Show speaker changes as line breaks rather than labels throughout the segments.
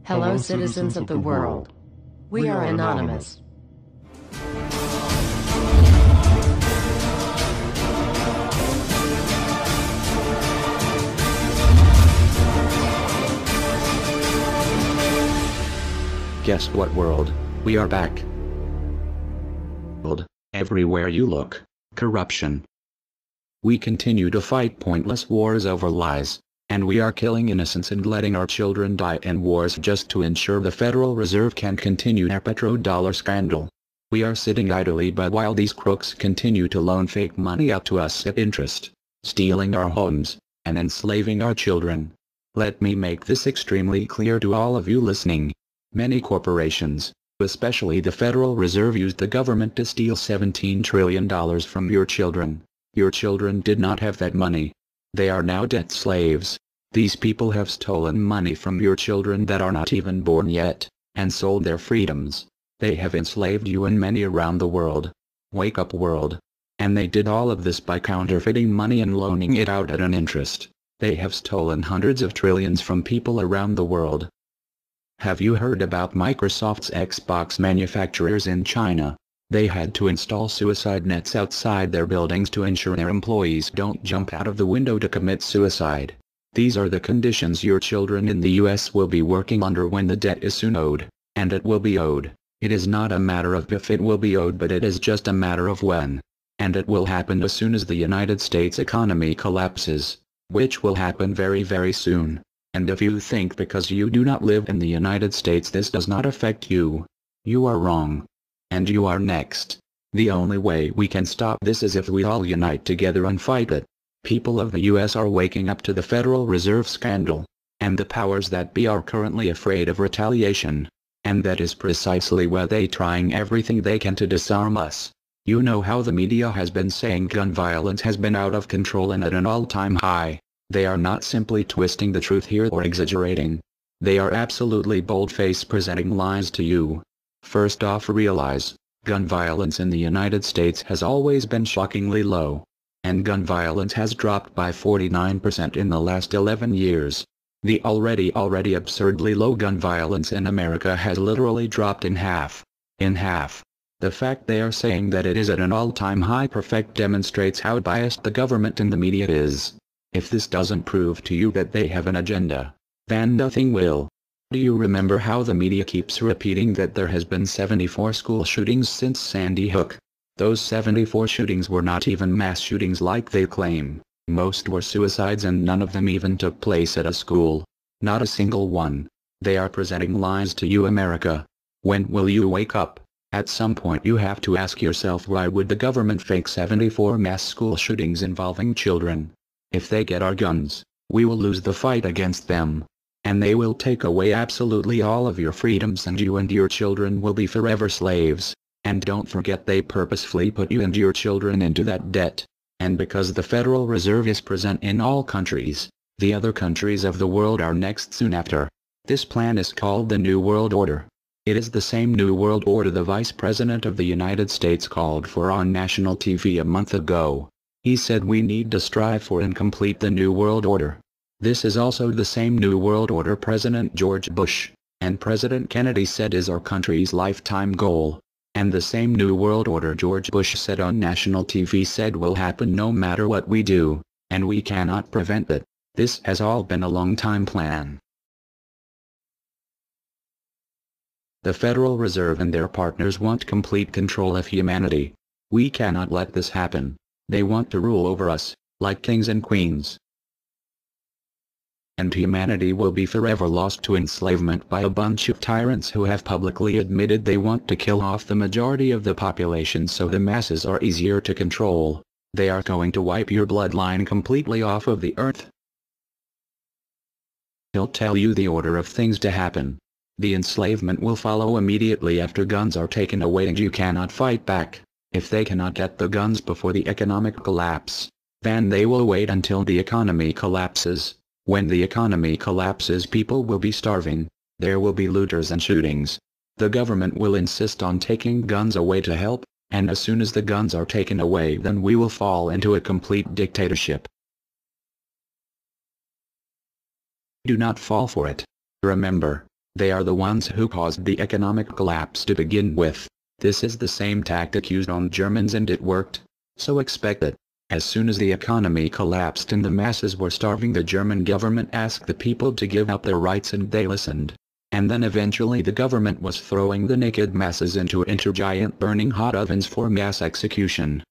Hello, citizens of the world. We are anonymous.
Guess what, world? We are back. Everywhere you look, corruption. We continue to fight pointless wars over lies, and we are killing innocents and letting our children die in wars just to ensure the Federal Reserve can continue their petrodollar scandal. We are sitting idly by while these crooks continue to loan fake money out to us at interest, stealing our homes, and enslaving our children. Let me make this extremely clear to all of you listening. Many corporations, especially the Federal Reserve, used the government to steal $17 trillion from your children. Your children did not have that money. They are now debt slaves. These people have stolen money from your children that are not even born yet, and sold their freedoms. They have enslaved you and many around the world. Wake up, world. And they did all of this by counterfeiting money and loaning it out at an interest. They have stolen hundreds of trillions from people around the world. Have you heard about Microsoft's Xbox manufacturers in China? They had to install suicide nets outside their buildings to ensure their employees don't jump out of the window to commit suicide. These are the conditions your children in the US will be working under when the debt is soon owed, and it will be owed. It is not a matter of if it will be owed, but it is just a matter of when. And it will happen as soon as the United States economy collapses, which will happen very, very soon. And if you think because you do not live in the United States this does not affect you, you are wrong. And you are next. The only way we can stop this is if we all unite together and fight it. People of the US are waking up to the Federal Reserve scandal, and the powers that be are currently afraid of retaliation. And that is precisely why they trying everything they can to disarm us. You know how the media has been saying gun violence has been out of control and at an all-time high. They are not simply twisting the truth here or exaggerating. They are absolutely bold-faced presenting lies to you. First off, realize, gun violence in the United States has always been shockingly low. And gun violence has dropped by 49% in the last 11 years. The already absurdly low gun violence in America has literally dropped in half. In half. The fact they are saying that it is at an all-time high perfect demonstrates how biased the government and the media is. If this doesn't prove to you that they have an agenda, then nothing will. Do you remember how the media keeps repeating that there has been 74 school shootings since Sandy Hook? Those 74 shootings were not even mass shootings like they claim. Most were suicides and none of them even took place at a school. Not a single one. They are presenting lies to you, America. When will you wake up? At some point you have to ask yourself, why would the government fake 74 mass school shootings involving children? If they get our guns, we will lose the fight against them. And they will take away absolutely all of your freedoms and you and your children will be forever slaves. And don't forget they purposefully put you and your children into that debt. And because the Federal Reserve is present in all countries, the other countries of the world are next soon after. This plan is called the New World Order. It is the same New World Order the Vice President of the United States called for on national TV a month ago. He said we need to strive for and complete the New World Order. This is also the same New World Order President George Bush and President Kennedy said is our country's lifetime goal. And the same New World Order George Bush said on national TV said will happen no matter what we do, and we cannot prevent it. This has all been a long-time plan. The Federal Reserve and their partners want complete control of humanity. We cannot let this happen. They want to rule over us, like kings and queens. And humanity will be forever lost to enslavement by a bunch of tyrants who have publicly admitted they want to kill off the majority of the population so the masses are easier to control. They are going to wipe your bloodline completely off of the earth. He'll tell you the order of things to happen. The enslavement will follow immediately after guns are taken away and you cannot fight back. If they cannot get the guns before the economic collapse, then they will wait until the economy collapses. When the economy collapses, people will be starving. There will be looters and shootings. The government will insist on taking guns away to help, and as soon as the guns are taken away, then we will fall into a complete dictatorship. Do not fall for it. Remember, They are the ones who caused the economic collapse to begin with. This is the same tactic used on Germans and it worked. So expect it. As soon as the economy collapsed and the masses were starving, the German government asked the people to give up their rights and they listened. And then eventually the government was throwing the naked masses into giant burning hot ovens for mass execution.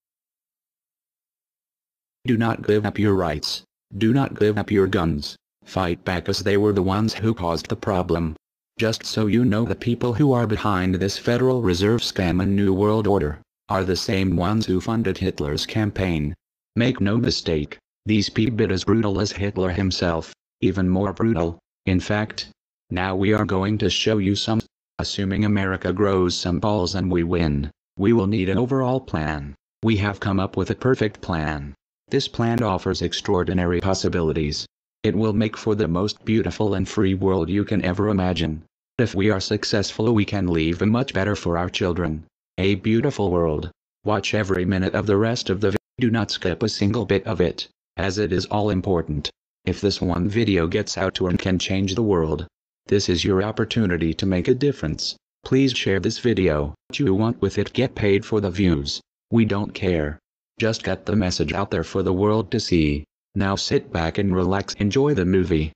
Do not give up your rights. Do not give up your guns. Fight back, as they were the ones who caused the problem. Just so you know, the people who are behind this Federal Reserve scam and New World Order are the same ones who funded Hitler's campaign. Make no mistake, these people are as brutal as Hitler himself, even more brutal. In fact, now we are going to show you some. Assuming America grows some balls and we win, we will need an overall plan. We have come up with a perfect plan. This plan offers extraordinary possibilities. It will make for the most beautiful and free world you can ever imagine. If we are successful, we can leave a much better for our children. A beautiful world. Watch every minute of the rest of the video. Do not skip a single bit of it, as it is all important. If this one video gets out to and can change the world, this is your opportunity to make a difference. Please share this video. What you want with it, get paid for the views. We don't care. Just get the message out there for the world to see. Now sit back and relax, enjoy the movie.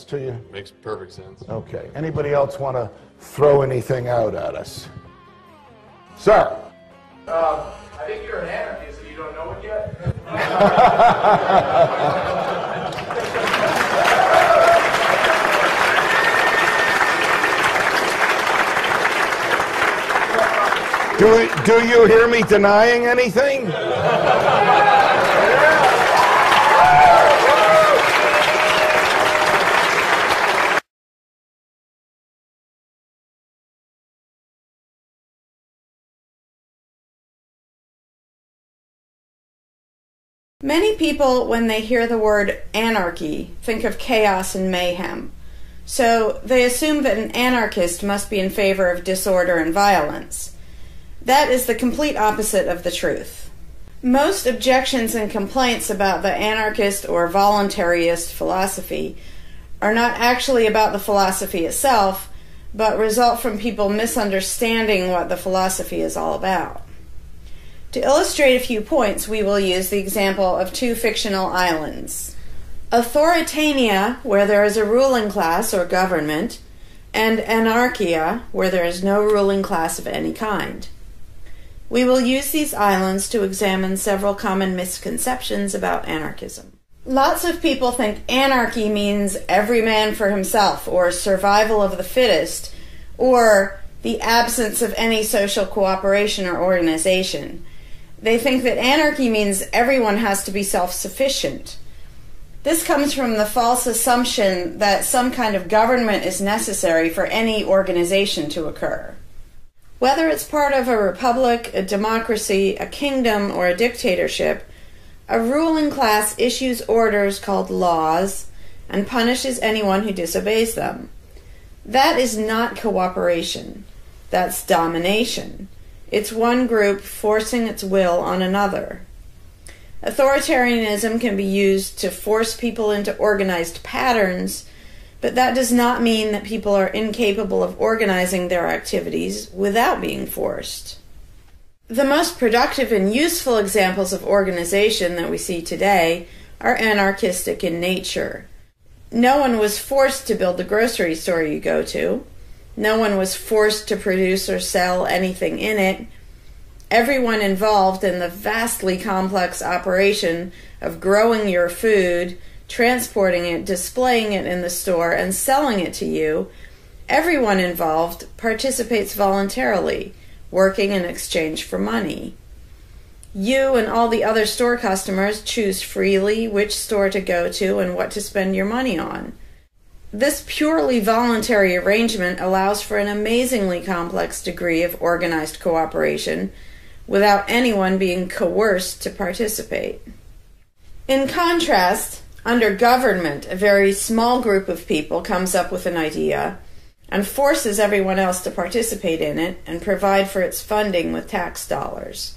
To you?
Makes perfect sense.
Okay. Anybody else want to throw anything out at us? Sir?
I think you're an anarchist and you don't know it yet.
Do you hear me denying anything?
Many people, when they hear the word anarchy, think of chaos and mayhem. So they assume that an anarchist must be in favor of disorder and violence. That is the complete opposite of the truth. Most objections and complaints about the anarchist or voluntarist philosophy are not actually about the philosophy itself, but result from people misunderstanding what the philosophy is all about. To illustrate a few points, we will use the example of two fictional islands. Authoritania, where there is a ruling class or government, and Anarchia, where there is no ruling class of any kind. We will use these islands to examine several common misconceptions about anarchism. Lots of people think anarchy means every man for himself, or survival of the fittest, or the absence of any social cooperation or organization. They think that anarchy means everyone has to be self-sufficient. This comes from the false assumption that some kind of government is necessary for any organization to occur. Whether it's part of a republic, a democracy, a kingdom, or a dictatorship, a ruling class issues orders called laws and punishes anyone who disobeys them. That is not cooperation. That's domination. It's one group forcing its will on another. Authoritarianism can be used to force people into organized patterns, but that does not mean that people are incapable of organizing their activities without being forced. The most productive and useful examples of organization that we see today are anarchistic in nature. No one was forced to build the grocery store you go to. No one was forced to produce or sell anything in it. Everyone involved in the vastly complex operation of growing your food, transporting it, displaying it in the store, and selling it to you, everyone involved participates voluntarily, working in exchange for money. You and all the other store customers choose freely which store to go to and what to spend your money on. This purely voluntary arrangement allows for an amazingly complex degree of organized cooperation without anyone being coerced to participate. In contrast, under government, a very small group of people comes up with an idea and forces everyone else to participate in it and provide for its funding with tax dollars.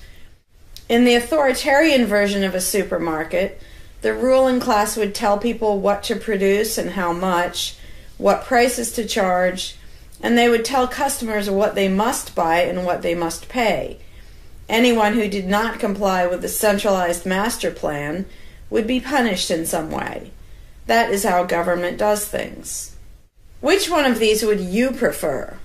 In the authoritarian version of a supermarket, the ruling class would tell people what to produce and how much, what prices to charge, and they would tell customers what they must buy and what they must pay. Anyone who did not comply with the centralized master plan would be punished in some way. That is how government does things. Which one of these would you prefer?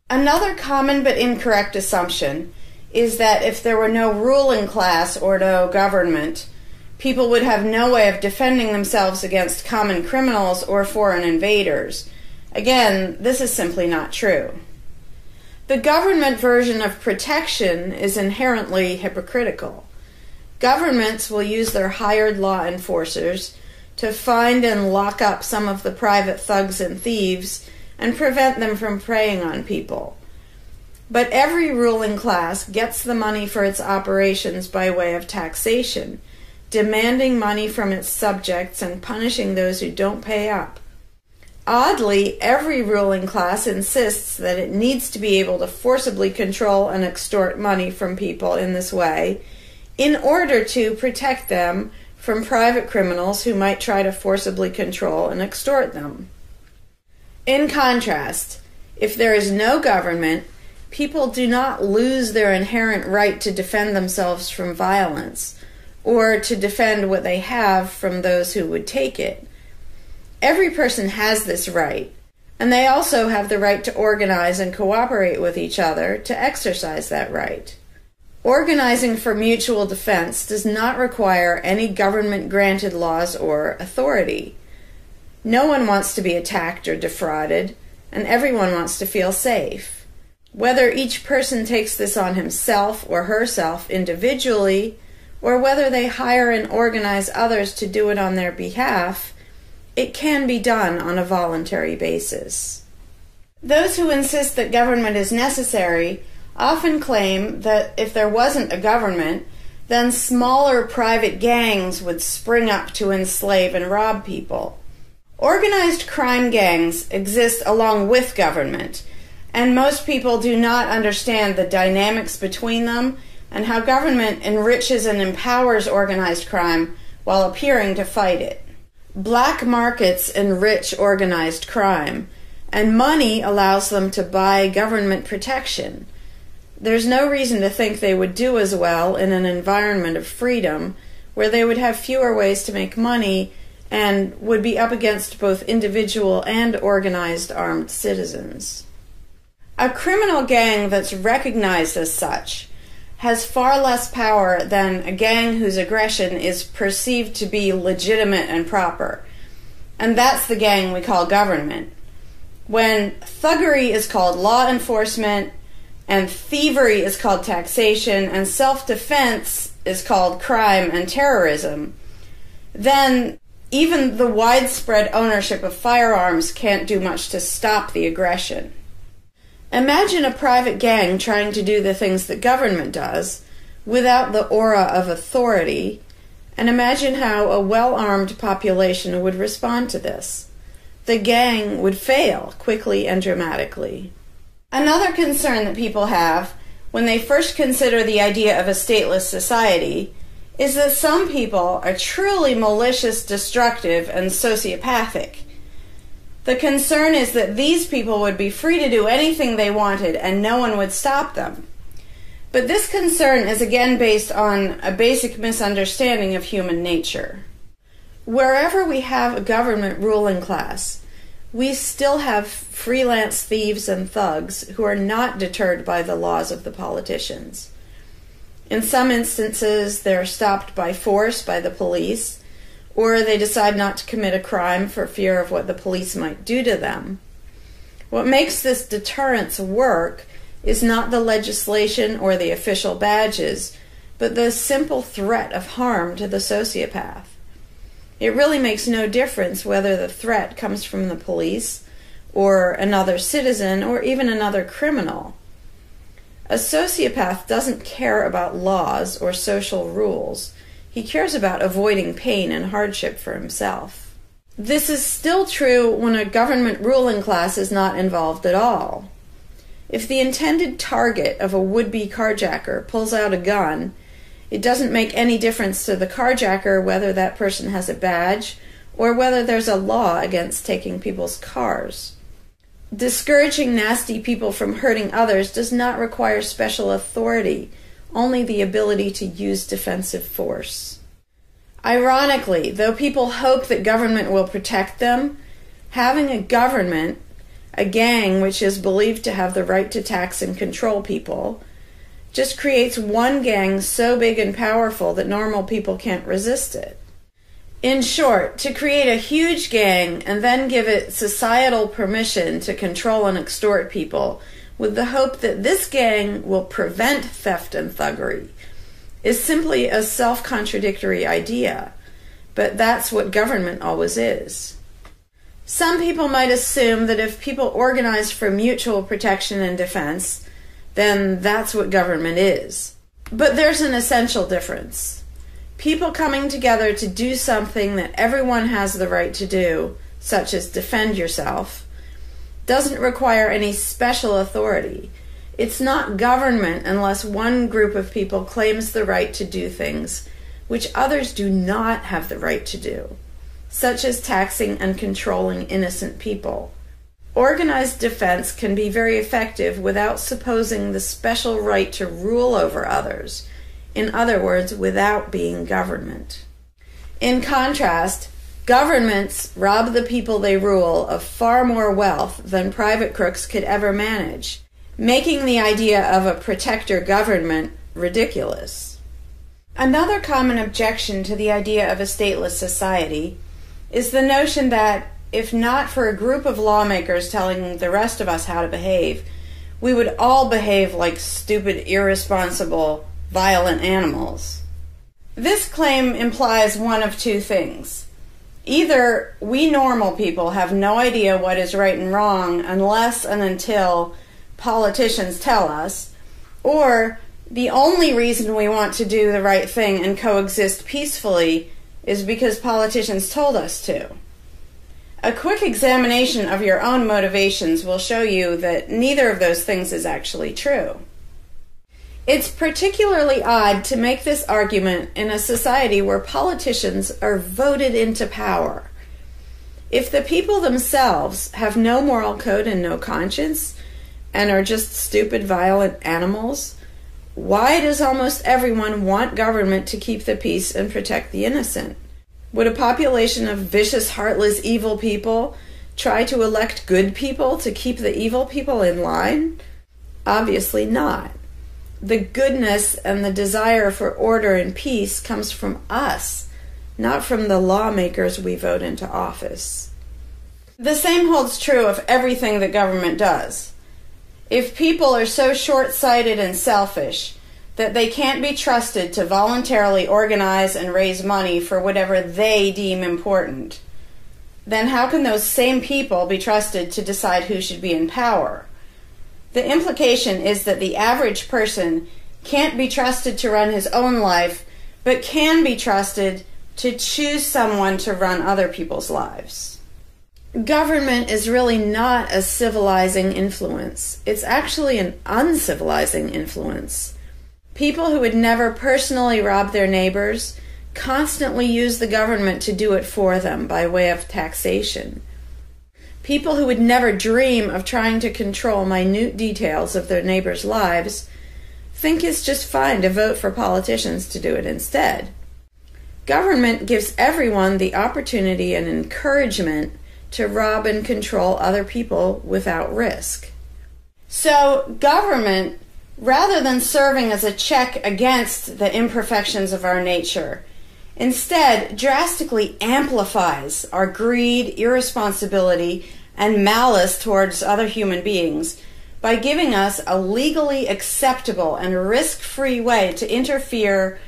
Another common but incorrect assumption is that if there were no ruling class or no government, people would have no way of defending themselves against common criminals or foreign invaders. Again, this is simply not true. The government version of protection is inherently hypocritical. Governments will use their hired law enforcers to find and lock up some of the private thugs and thieves and prevent them from preying on people. But every ruling class gets the money for its operations by way of taxation, demanding money from its subjects and punishing those who don't pay up. Oddly, every ruling class insists that it needs to be able to forcibly control and extort money from people in this way in order to protect them from private criminals who might try to forcibly control and extort them. In contrast, if there is no government, people do not lose their inherent right to defend themselves from violence or to defend what they have from those who would take it. Every person has this right, and they also have the right to organize and cooperate with each other to exercise that right. Organizing for mutual defense does not require any government-granted laws or authority. No one wants to be attacked or defrauded, and everyone wants to feel safe. Whether each person takes this on himself or herself individually, or whether they hire and organize others to do it on their behalf, it can be done on a voluntary basis. Those who insist that government is necessary often claim that if there wasn't a government, then smaller private gangs would spring up to enslave and rob people. Organized crime gangs exist along with government, and most people do not understand the dynamics between them and how government enriches and empowers organized crime while appearing to fight it. Black markets enrich organized crime, and money allows them to buy government protection. There's no reason to think they would do as well in an environment of freedom, where they would have fewer ways to make money and would be up against both individual and organized armed citizens. A criminal gang that's recognized as such has far less power than a gang whose aggression is perceived to be legitimate and proper. And that's the gang we call government. When thuggery is called law enforcement, and thievery is called taxation, and self-defense is called crime and terrorism, then even the widespread ownership of firearms can't do much to stop the aggression. Imagine a private gang trying to do the things that government does without the aura of authority, and imagine how a well-armed population would respond to this. The gang would fail quickly and dramatically. Another concern that people have when they first consider the idea of a stateless society is that some people are truly malicious, destructive, and sociopathic. The concern is that these people would be free to do anything they wanted and no one would stop them. But this concern is again based on a basic misunderstanding of human nature. Wherever we have a government ruling class, we still have freelance thieves and thugs who are not deterred by the laws of the politicians. In some instances, they're stopped by force by the police, or they decide not to commit a crime for fear of what the police might do to them. What makes this deterrence work is not the legislation or the official badges, but the simple threat of harm to the sociopath. It really makes no difference whether the threat comes from the police, or another citizen, or even another criminal. A sociopath doesn't care about laws or social rules. He cares about avoiding pain and hardship for himself. This is still true when a government ruling class is not involved at all. If the intended target of a would-be carjacker pulls out a gun, it doesn't make any difference to the carjacker whether that person has a badge or whether there's a law against taking people's cars. Discouraging nasty people from hurting others does not require special authority, only the ability to use defensive force. Ironically, though people hope that government will protect them, having a government, a gang which is believed to have the right to tax and control people, just creates one gang so big and powerful that normal people can't resist it. In short, to create a huge gang and then give it societal permission to control and extort people with the hope that this gang will prevent theft and thuggery is simply a self-contradictory idea, but that's what government always is. Some people might assume that if people organize for mutual protection and defense, then that's what government is. But there's an essential difference. People coming together to do something that everyone has the right to do, such as defend yourself, doesn't require any special authority. It's not government unless one group of people claims the right to do things which others do not have the right to do, such as taxing and controlling innocent people. Organized defense can be very effective without supposing the special right to rule over others. In other words, without being government. In contrast, governments rob the people they rule of far more wealth than private crooks could ever manage, making the idea of a protector government ridiculous. Another common objection to the idea of a stateless society is the notion that, if not for a group of lawmakers telling the rest of us how to behave, we would all behave like stupid, irresponsible, violent animals. This claim implies one of two things. Either we normal people have no idea what is right and wrong unless and until politicians tell us, or the only reason we want to do the right thing and coexist peacefully is because politicians told us to. A quick examination of your own motivations will show you that neither of those things is actually true. It's particularly odd to make this argument in a society where politicians are voted into power. If the people themselves have no moral code and no conscience, and are just stupid, violent animals, why does almost everyone want government to keep the peace and protect the innocent? Would a population of vicious, heartless, evil people try to elect good people to keep the evil people in line? Obviously not. The goodness and the desire for order and peace comes from us, not from the lawmakers we vote into office. The same holds true of everything that government does. If people are so short-sighted and selfish that they can't be trusted to voluntarily organize and raise money for whatever they deem important, then how can those same people be trusted to decide who should be in power? The implication is that the average person can't be trusted to run his own life, but can be trusted to choose someone to run other people's lives. Government is really not a civilizing influence. It's actually an uncivilizing influence. People who would never personally rob their neighbors constantly use the government to do it for them by way of taxation. People who would never dream of trying to control minute details of their neighbors' lives think it's just fine to vote for politicians to do it instead. Government gives everyone the opportunity and encouragement to rob and control other people without risk. So government, rather than serving as a check against the imperfections of our nature, instead drastically amplifies our greed, irresponsibility, and malice towards other human beings by giving us a legally acceptable and risk-free way to interfere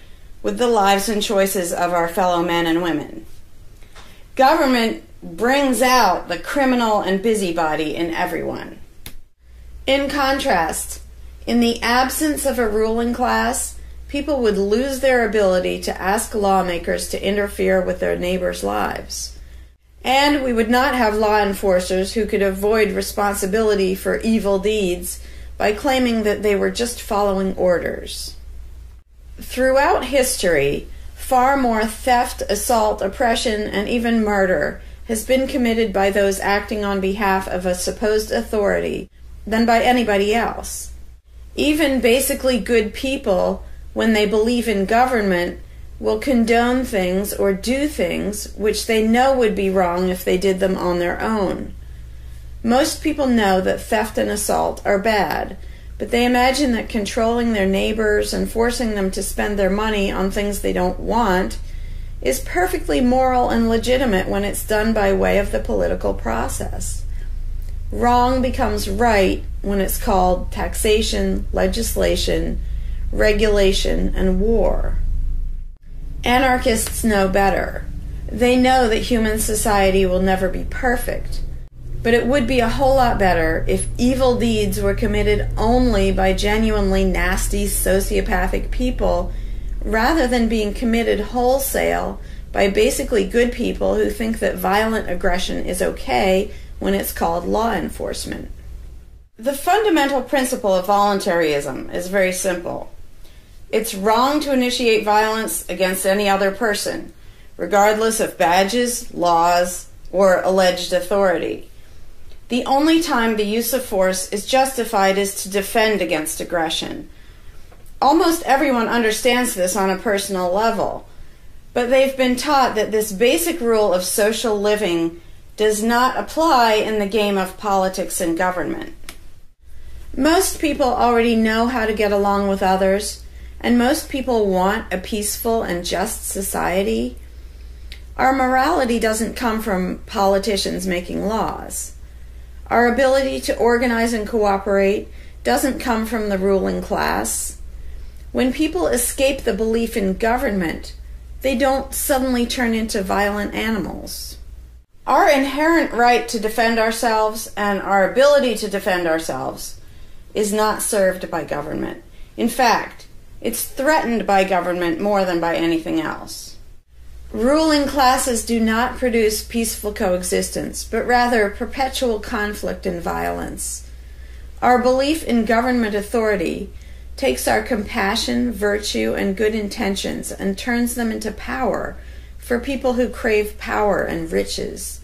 with the lives and choices of our fellow men and women. Government brings out the criminal and busybody in everyone. In contrast, in the absence of a ruling class, people would lose their ability to ask lawmakers to interfere with their neighbors' lives. And we would not have law enforcers who could avoid responsibility for evil deeds by claiming that they were just following orders. Throughout history, far more theft, assault, oppression, and even murder has been committed by those acting on behalf of a supposed authority than by anybody else. Even basically good people, when they believe in government, will condone things or do things which they know would be wrong if they did them on their own. Most people know that theft and assault are bad, but they imagine that controlling their neighbors and forcing them to spend their money on things they don't want is perfectly moral and legitimate when it's done by way of the political process. Wrong becomes right when it's called taxation, legislation, regulation, and war. Anarchists know better. They know that human society will never be perfect, but it would be a whole lot better if evil deeds were committed only by genuinely nasty sociopathic people rather than being committed wholesale by basically good people who think that violent aggression is okay when it's called law enforcement. The fundamental principle of voluntarism is very simple. It's wrong to initiate violence against any other person, regardless of badges, laws, or alleged authority. The only time the use of force is justified is to defend against aggression. Almost everyone understands this on a personal level, but they've been taught that this basic rule of social living does not apply in the game of politics and government. Most people already know how to get along with others, and most people want a peaceful and just society. Our morality doesn't come from politicians making laws. Our ability to organize and cooperate doesn't come from the ruling class. When people escape the belief in government, they don't suddenly turn into violent animals. Our inherent right to defend ourselves and our ability to defend ourselves is not served by government. In fact, it's threatened by government more than by anything else. Ruling classes do not produce peaceful coexistence, but rather perpetual conflict and violence. Our belief in government authority takes our compassion, virtue, and good intentions and turns them into power for people who crave power and riches.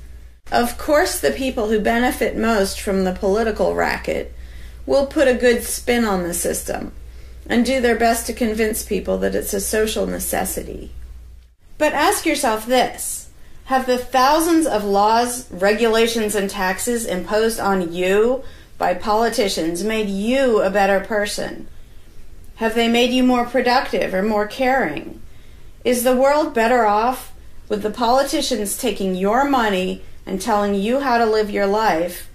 Of course, the people who benefit most from the political racket will put a good spin on the system and do their best to convince people that it's a social necessity. But ask yourself this: have the thousands of laws, regulations, and taxes imposed on you by politicians made you a better person? Have they made you more productive or more caring? Is the world better off with the politicians taking your money and telling you how to live your life?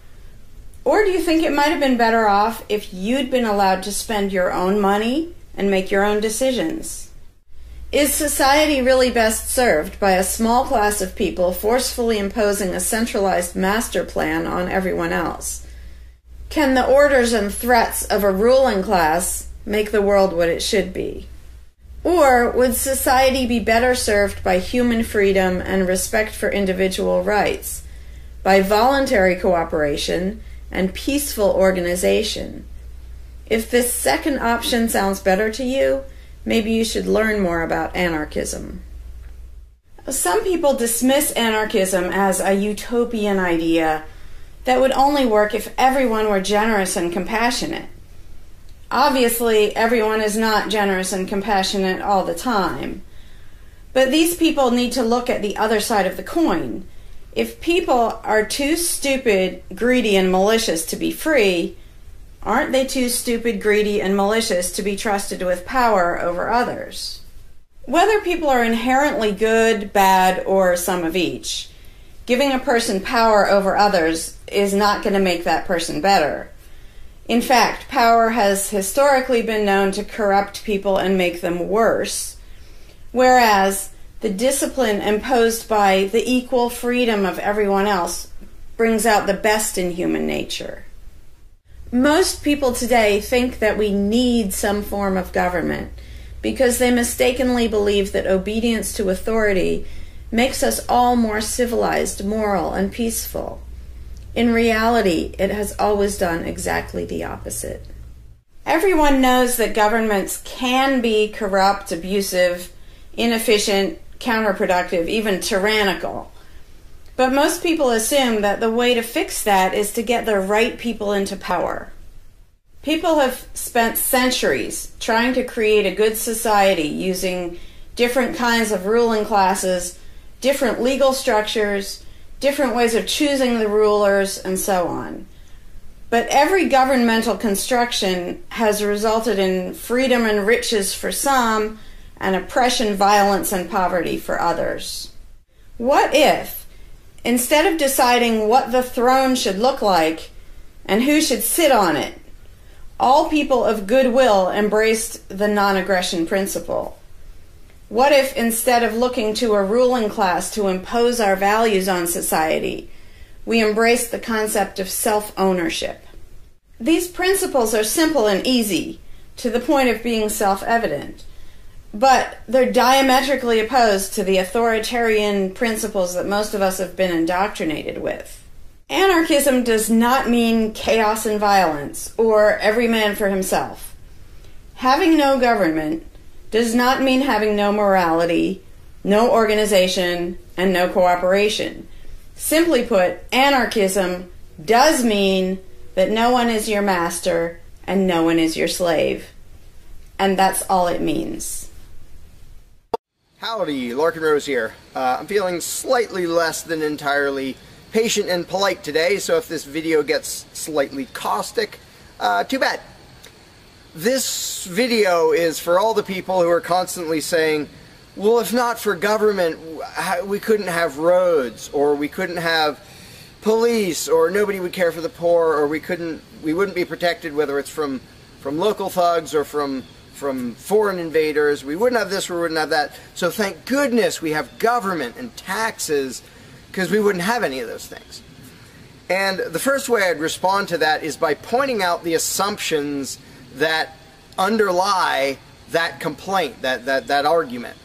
Or do you think it might have been better off if you'd been allowed to spend your own money and make your own decisions? Is society really best served by a small class of people forcefully imposing a centralized master plan on everyone else? Can the orders and threats of a ruling class make the world what it should be? Or would society be better served by human freedom and respect for individual rights, by voluntary cooperation and peaceful organization? If this second option sounds better to you, maybe you should learn more about anarchism. Some people dismiss anarchism as a utopian idea that would only work if everyone were generous and compassionate. Obviously, everyone is not generous and compassionate all the time, but these people need to look at the other side of the coin. If people are too stupid, greedy, and malicious to be free, aren't they too stupid, greedy, and malicious to be trusted with power over others? Whether people are inherently good, bad, or some of each, giving a person power over others is not going to make that person better. In fact, power has historically been known to corrupt people and make them worse, whereas the discipline imposed by the equal freedom of everyone else brings out the best in human nature. Most people today think that we need some form of government because they mistakenly believe that obedience to authority makes us all more civilized, moral, and peaceful. In reality, it has always done exactly the opposite. Everyone knows that governments can be corrupt, abusive, inefficient, counterproductive, even tyrannical. But most people assume that the way to fix that is to get the right people into power. People have spent centuries trying to create a good society using different kinds of ruling classes, different legal structures, different ways of choosing the rulers, and so on. But every governmental construction has resulted in freedom and riches for some, and oppression, violence, and poverty for others. What if, instead of deciding what the throne should look like and who should sit on it, all people of goodwill embraced the non-aggression principle? What if, instead of looking to a ruling class to impose our values on society, we embraced the concept of self-ownership? These principles are simple and easy, to the point of being self-evident, but they're diametrically opposed to the authoritarian principles that most of us have been indoctrinated with. Anarchism does not mean chaos and violence, or every man for himself. Having no government does not mean having no morality, no organization, and no cooperation. Simply put, anarchism does mean that no one is your master and no one is your slave. And that's all it means.
Howdy, Larkin Rose here. I'm feeling slightly less than entirely patient and polite today, so if this video gets slightly caustic, too bad. This video is for all the people who are constantly saying, well, if not for government, we couldn't have roads, or we couldn't have police, or nobody would care for the poor, or we wouldn't be protected, whether it's from local thugs or from foreign invaders. We wouldn't have this, we wouldn't have that. So thank goodness we have government and taxes, because we wouldn't have any of those things. And the first way I'd respond to that is by pointing out the assumptions that underlie that complaint, that argument.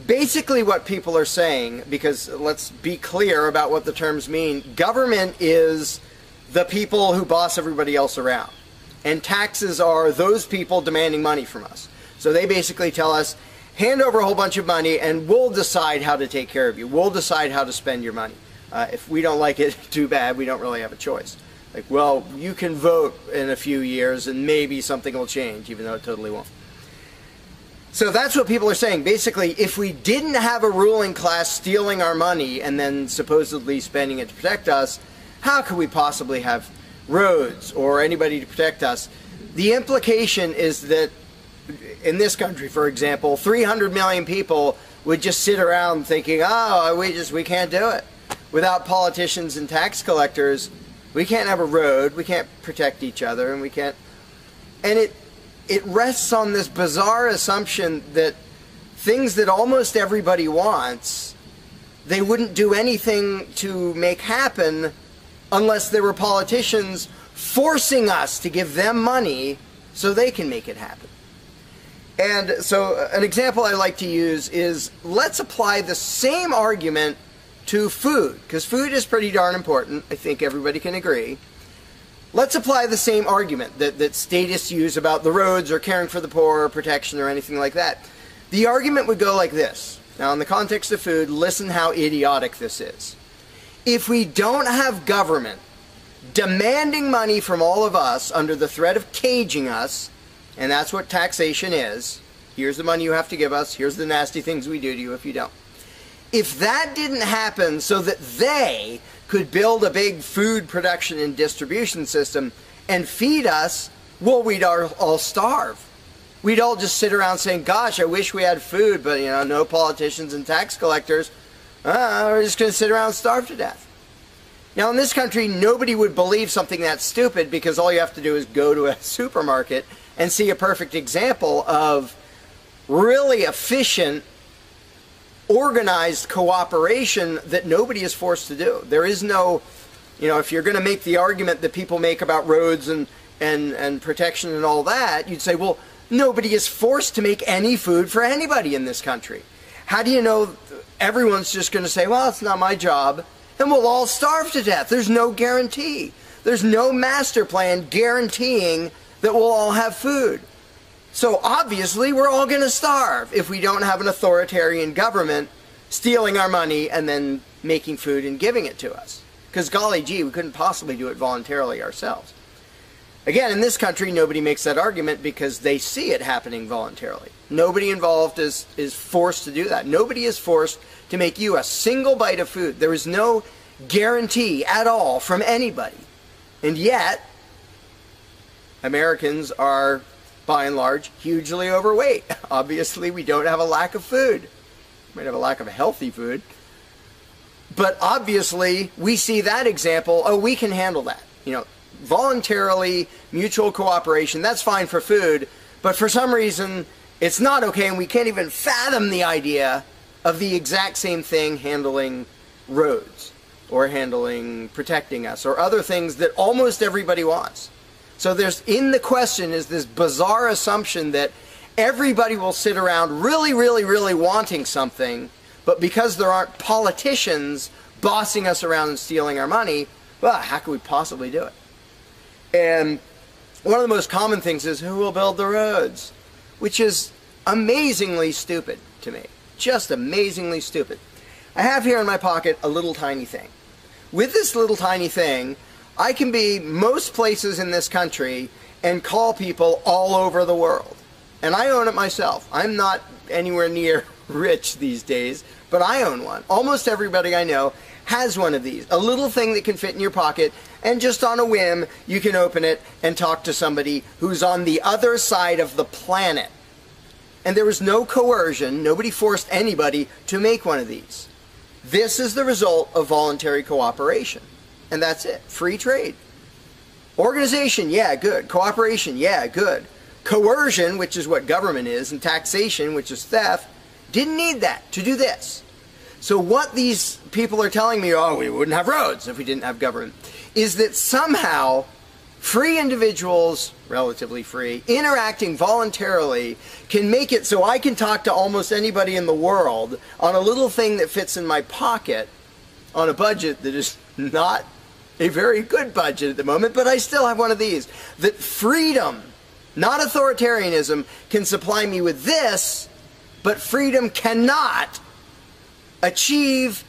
Basically what people are saying, because let's be clear about what the terms mean, government is the people who boss everybody else around. And taxes are those people demanding money from us. So they basically tell us, hand over a whole bunch of money and we'll decide how to take care of you. We'll decide how to spend your money. If we don't like it, too bad, we don't really have a choice. Like, well, you can vote in a few years and maybe something will change, even though it totally won't. So that's what people are saying. Basically, if we didn't have a ruling class stealing our money and then supposedly spending it to protect us, how could we possibly have roads or anybody to protect us? The implication is that in this country, for example, 300 million people would just sit around thinking, oh, we can't do it. Without politicians and tax collectors, we can't have a road, we can't protect each other, and we can't... And it rests on this bizarre assumption that things that almost everybody wants, they wouldn't do anything to make happen unless there were politicians forcing us to give them money so they can make it happen. And so an example I like to use is, let's apply the same argument to food, because food is pretty darn important. I think everybody can agree. Let's apply the same argument that statists use about the roads or caring for the poor or protection or anything like that. The argument would go like this. Now, in the context of food, listen how idiotic this is. If we don't have government demanding money from all of us under the threat of caging us, and that's what taxation is, here's the money you have to give us, here's the nasty things we do to you if you don't. If that didn't happen so that they could build a big food production and distribution system and feed us, well, we'd all starve. We'd all just sit around saying, gosh, I wish we had food, but, you know, no politicians and tax collectors. We're just going to sit around and starve to death. Now, in this country, nobody would believe something that stupid, because all you have to do is go to a supermarket and see a perfect example of really efficient, organized cooperation that nobody is forced to do. There is no, you know, if you're going to make the argument that people make about roads and protection and all that, you'd say, well, nobody is forced to make any food for anybody in this country. How do you know everyone's just going to say, well, it's not my job, and we'll all starve to death? There's no guarantee. There's no master plan guaranteeing that we'll all have food. So obviously we're all going to starve if we don't have an authoritarian government stealing our money and then making food and giving it to us. Because golly gee, we couldn't possibly do it voluntarily ourselves. Again, in this country, nobody makes that argument because they see it happening voluntarily. Nobody involved is forced to do that. Nobody is forced to make you a single bite of food. There is no guarantee at all from anybody. And yet, Americans are, by and large, hugely overweight. Obviously, we don't have a lack of food. We might have a lack of healthy food. But obviously, we see that example, oh, we can handle that. You know, voluntarily, mutual cooperation, that's fine for food, but for some reason, it's not okay, and we can't even fathom the idea of the exact same thing handling roads, or handling protecting us, or other things that almost everybody wants. So there's, in the question is this bizarre assumption that everybody will sit around really, really, really wanting something, but because there aren't politicians bossing us around and stealing our money, well, how could we possibly do it? And one of the most common things is, who will build the roads? Which is amazingly stupid to me. Just amazingly stupid. I have here in my pocket a little tiny thing. With this little tiny thing, I can be most places in this country and call people all over the world. And I own it myself. I'm not anywhere near rich these days, but I own one. Almost everybody I know has one of these. A little thing that can fit in your pocket, and just on a whim, you can open it and talk to somebody who's on the other side of the planet. And there was no coercion. Nobody forced anybody to make one of these. This is the result of voluntary cooperation. And that's it. Free trade. Organization, yeah, good. Cooperation, yeah, good. Coercion, which is what government is, and taxation, which is theft, didn't need that to do this. So what these people are telling me, oh, we wouldn't have roads if we didn't have government, is that somehow free individuals, relatively free, interacting voluntarily can make it so I can talk to almost anybody in the world on a little thing that fits in my pocket on a budget that is not a very good budget at the moment, but I still have one of these. That freedom, not authoritarianism, can supply me with this, but freedom cannot achieve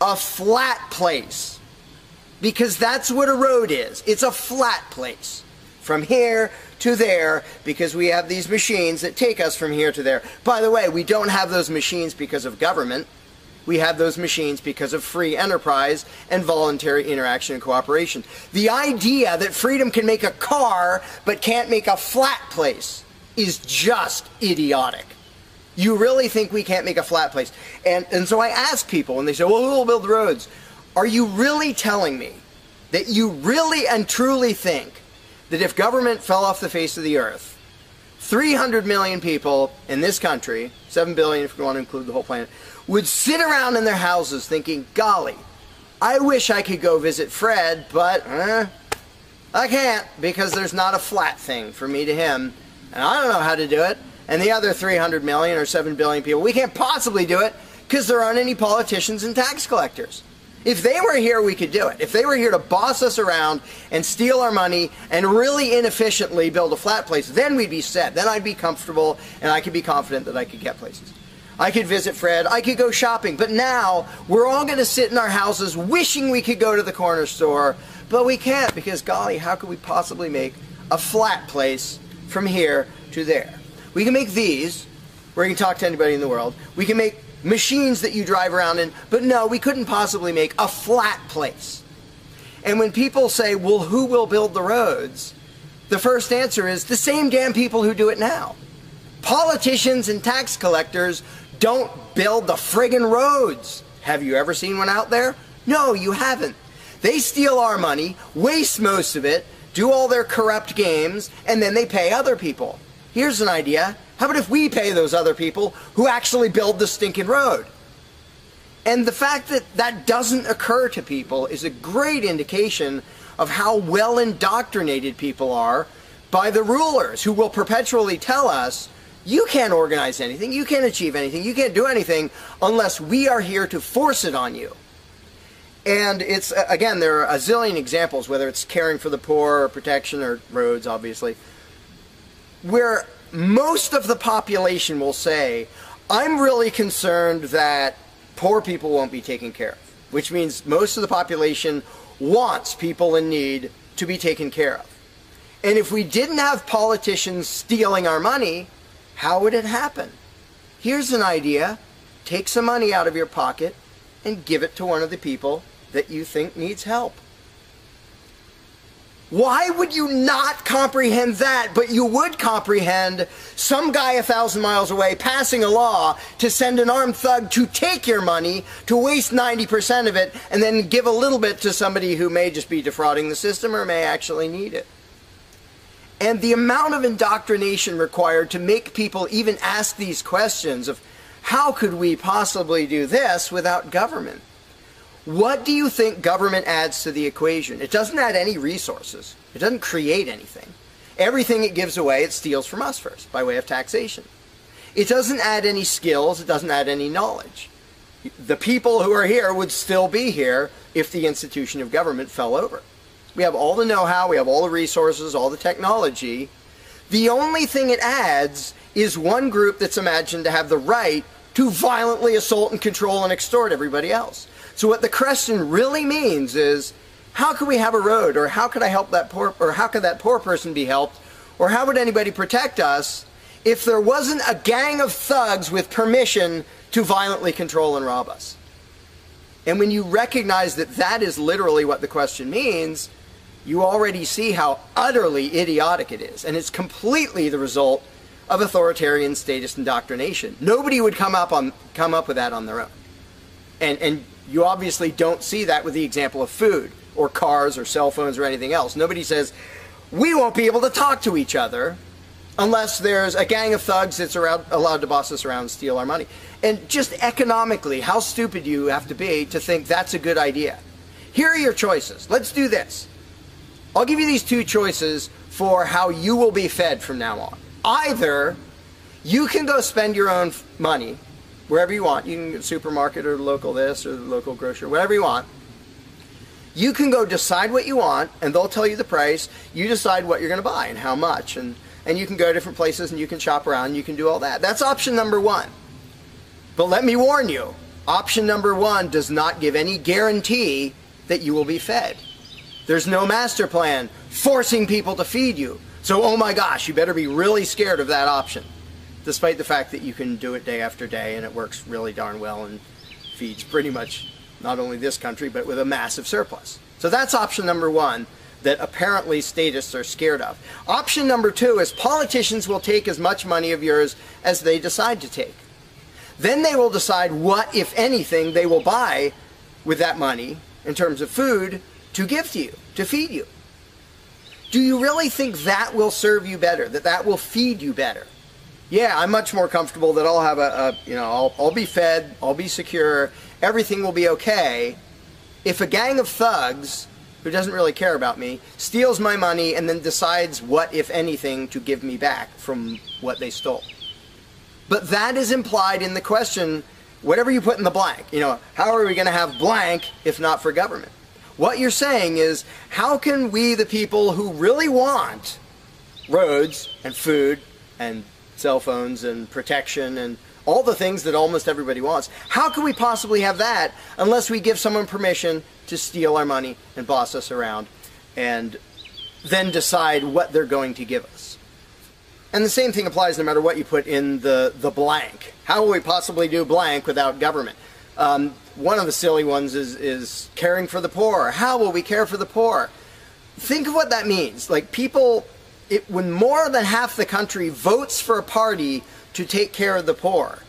a flat place. Because that's what a road is. It's a flat place. From here to there, because we have these machines that take us from here to there. By the way, we don't have those machines because of government. We have those machines because of free enterprise and voluntary interaction and cooperation. The idea that freedom can make a car but can't make a flat place is just idiotic. You really think we can't make a flat place? And so I ask people, and they say, well, who will build roads? Are you really telling me that you really and truly think that if government fell off the face of the earth, 300 million people in this country, 7 billion if you want to include the whole planet, would sit around in their houses thinking, golly, I wish I could go visit Fred, but I can't because there's not a flat thing from me to him, and I don't know how to do it. And the other 300 million or 7 billion people, we can't possibly do it because there aren't any politicians and tax collectors. If they were here, we could do it. If they were here to boss us around and steal our money and really inefficiently build a flat place, then we'd be set. Then I'd be comfortable and I could be confident that I could get places. I could visit Fred, I could go shopping, but now we're all going to sit in our houses wishing we could go to the corner store, but we can't because, golly, how could we possibly make a flat place from here to there? We can make these, where you can talk to anybody in the world. We can make machines that you drive around in, but no, we couldn't possibly make a flat place. And when people say, well, who will build the roads? The first answer is the same damn people who do it now. Politicians and tax collectors don't build the friggin' roads. Have you ever seen one out there? No, you haven't. They steal our money, waste most of it, do all their corrupt games, and then they pay other people. Here's an idea. How about if we pay those other people who actually build the stinking road? And the fact that that doesn't occur to people is a great indication of how well indoctrinated people are by the rulers who will perpetually tell us, you can't organize anything, you can't achieve anything, you can't do anything unless we are here to force it on you. And it's, again, there are a zillion examples, whether it's caring for the poor or protection or roads, obviously. where most of the population will say, I'm really concerned that poor people won't be taken care of, which means most of the population wants people in need to be taken care of. And if we didn't have politicians stealing our money, how would it happen? Here's an idea. Take some money out of your pocket and give it to one of the people that you think needs help. Why would you not comprehend that, but you would comprehend some guy 1,000 miles away passing a law to send an armed thug to take your money, to waste 90% of it, and then give a little bit to somebody who may just be defrauding the system or may actually need it? And the amount of indoctrination required to make people even ask these questions of how could we possibly do this without government? What do you think government adds to the equation? It doesn't add any resources. It doesn't create anything. Everything it gives away, it steals from us first, by way of taxation. It doesn't add any skills. It doesn't add any knowledge. The people who are here would still be here if the institution of government fell over. We have all the know-how, we have all the resources, all the technology. The only thing it adds is one group that's imagined to have the right to violently assault and control and extort everybody else. So what the question really means is, how could we have a road, or how could I help that poor, or how could that poor person be helped, or how would anybody protect us if there wasn't a gang of thugs with permission to violently control and rob us? And when you recognize that that is literally what the question means, you already see how utterly idiotic it is. And it's completely the result of authoritarian statist indoctrination. Nobody would come up with that on their own. And you obviously don't see that with the example of food or cars or cell phones or anything else. Nobody says, we won't be able to talk to each other unless there's a gang of thugs that's allowed to boss us around and steal our money. And just economically, how stupid you have to be to think that's a good idea. Here are your choices. Let's do this. I'll give you these two choices for how you will be fed from now on. Either you can go spend your own money wherever you want. You can go to the supermarket or the local this or the local grocery, whatever you want. You can go decide what you want, and they'll tell you the price. You decide what you're going to buy and how much. And you can go to different places and you can shop around and you can do all that. That's option number one. But let me warn you, option number one does not give any guarantee that you will be fed. There's no master plan forcing people to feed you. So, oh my gosh, you better be really scared of that option, despite the fact that you can do it day after day and it works really darn well and feeds pretty much not only this country, but with a massive surplus. So that's option number one that apparently statists are scared of. Option number two is politicians will take as much money of yours as they decide to take. Then they will decide what, if anything, they will buy with that money in terms of food to give to you, to feed you. Do you really think that will serve you better, that that will feed you better? Yeah, I'm much more comfortable that I'll have I'll be fed, I'll be secure, everything will be okay. If a gang of thugs who doesn't really care about me steals my money and then decides what, if anything, to give me back from what they stole. But that is implied in the question, whatever you put in the blank. How are we going to have blank if not for government? What you're saying is, how can we, the people who really want roads and food and cell phones and protection and all the things that almost everybody wants, how can we possibly have that unless we give someone permission to steal our money and boss us around and then decide what they're going to give us? And the same thing applies no matter what you put in the blank. How will we possibly do blank without government? One of the silly ones is caring for the poor. How will we care for the poor? Think of what that means. Like when more than half the country votes for a party to take care of the poor,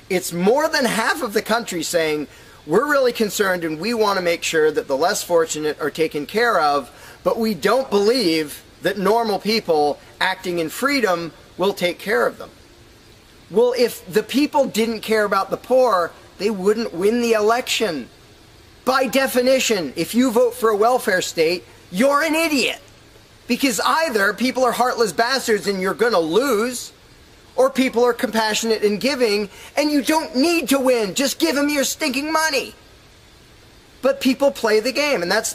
it's more than half of the country saying, we're really concerned and we want to make sure that the less fortunate are taken care of, but we don't believe that normal people acting in freedom will take care of them. Well, if the people didn't care about the poor, they wouldn't win the election. By definition, if you vote for a welfare state, you're an idiot. Because either people are heartless bastards and you're going to lose, or people are compassionate and giving and you don't need to win. Just give them your stinking money. But people play the game, and that's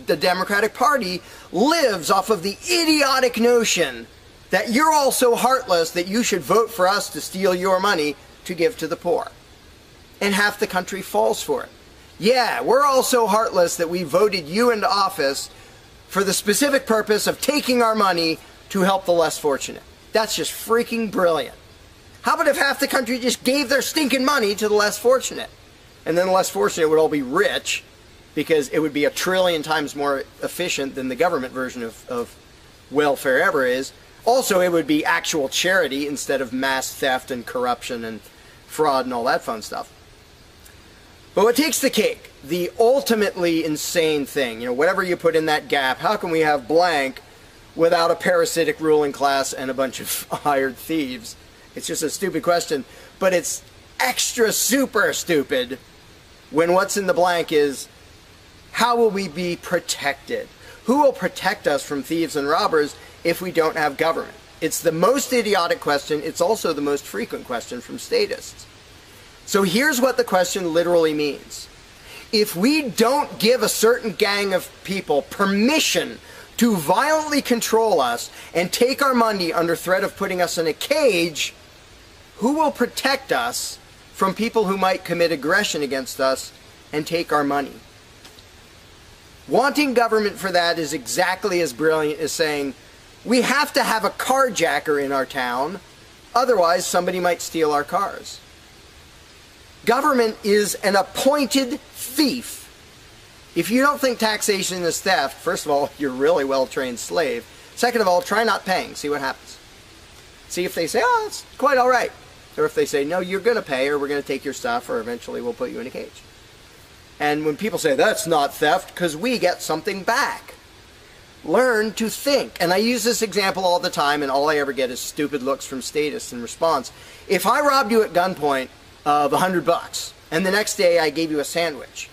the Democratic Party lives off of the idiotic notion that you're all so heartless that you should vote for us to steal your money to give to the poor. And half the country falls for it. Yeah, we're all so heartless that we voted you into office for the specific purpose of taking our money to help the less fortunate. That's just freaking brilliant. How about if half the country just gave their stinking money to the less fortunate? And then the less fortunate would all be rich, because it would be 1 trillion times more efficient than the government version of welfare ever is. Also, it would be actual charity instead of mass theft and corruption and fraud and all that fun stuff. But what takes the cake, the ultimately insane thing, whatever you put in that gap, how can we have blank without a parasitic ruling class and a bunch of hired thieves? It's just a stupid question, but it's extra super stupid when what's in the blank is, how will we be protected? Who will protect us from thieves and robbers if we don't have government? It's the most idiotic question. It's also the most frequent question from statists. So here's what the question literally means. If we don't give a certain gang of people permission to violently control us and take our money under threat of putting us in a cage, who will protect us from people who might commit aggression against us and take our money? Wanting government for that is exactly as brilliant as saying, we have to have a carjacker in our town, otherwise somebody might steal our cars. Government is an appointed thief. If you don't think taxation is theft, first of all, you're a really well-trained slave. Second of all, try not paying. See what happens. See if they say, oh, it's quite all right. Or if they say, no, you're going to pay, or we're going to take your stuff, or eventually we'll put you in a cage. And when people say, that's not theft, because we get something back. Learn to think. And I use this example all the time, and all I ever get is stupid looks from statists in response. If I robbed you at gunpoint of $100, and the next day I gave you a sandwich,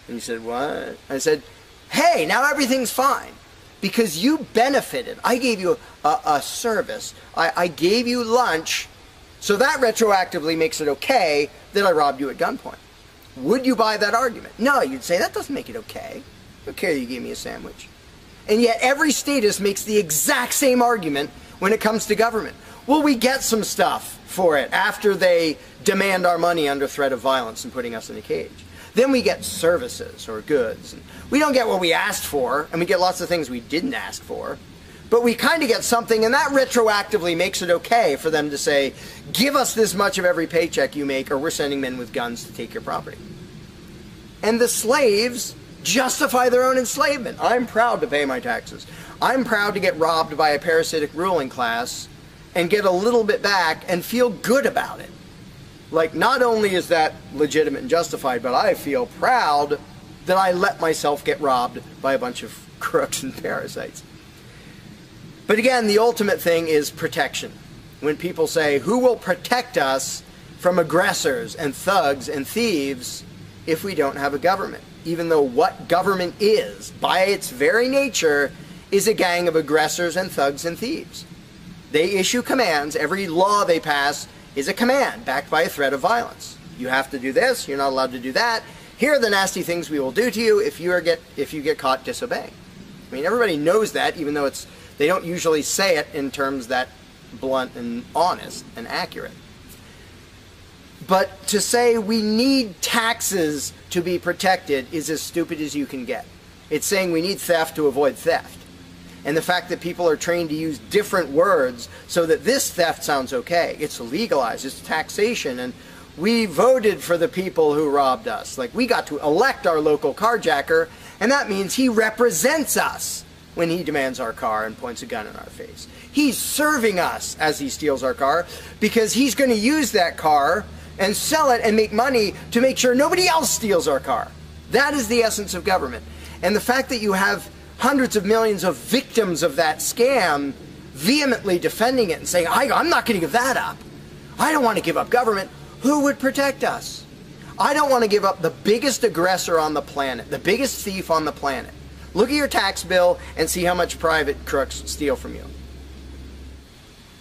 and you said, what? I said, hey, now everything's fine, because you benefited. I gave you a service. I gave you lunch, so that retroactively makes it okay that I robbed you at gunpoint. Would you buy that argument? No, you'd say, that doesn't make it okay. Okay, you gave me a sandwich. And yet every statist makes the exact same argument when it comes to government. Well, we get some stuff for it after they demand our money under threat of violence and putting us in a cage. Then we get services or goods. And we don't get what we asked for, and we get lots of things we didn't ask for. But we kind of get something, and that retroactively makes it okay for them to say, give us this much of every paycheck you make, or we're sending men with guns to take your property. And the slaves justify their own enslavement. I'm proud to pay my taxes. I'm proud to get robbed by a parasitic ruling class and get a little bit back and feel good about it. Like, not only is that legitimate and justified, but I feel proud that I let myself get robbed by a bunch of crooks and parasites. But again, the ultimate thing is protection. When people say, who will protect us from aggressors and thugs and thieves if we don't have a government? Even though what government is, by its very nature, is a gang of aggressors and thugs and thieves. They issue commands. Every law they pass is a command backed by a threat of violence. You have to do this. You're not allowed to do that. Here are the nasty things we will do to you if you get caught disobeying. I mean, everybody knows that, even though they don't usually say it in terms that blunt and honest and accurate. But to say we need taxes to be protected is as stupid as you can get. It's saying we need theft to avoid theft. And the fact that people are trained to use different words so that this theft sounds okay. It's legalized, it's taxation, and we voted for the people who robbed us. Like, we got to elect our local carjacker, and that means he represents us when he demands our car and points a gun in our face. He's serving us as he steals our car, because he's going to use that car and sell it and make money to make sure nobody else steals our car. That is the essence of government. And the fact that you have hundreds of millions of victims of that scam vehemently defending it and saying, I'm not going to give that up. I don't want to give up government. Who would protect us? I don't want to give up the biggest aggressor on the planet, the biggest thief on the planet. Look at your tax bill and see how much private crooks steal from you.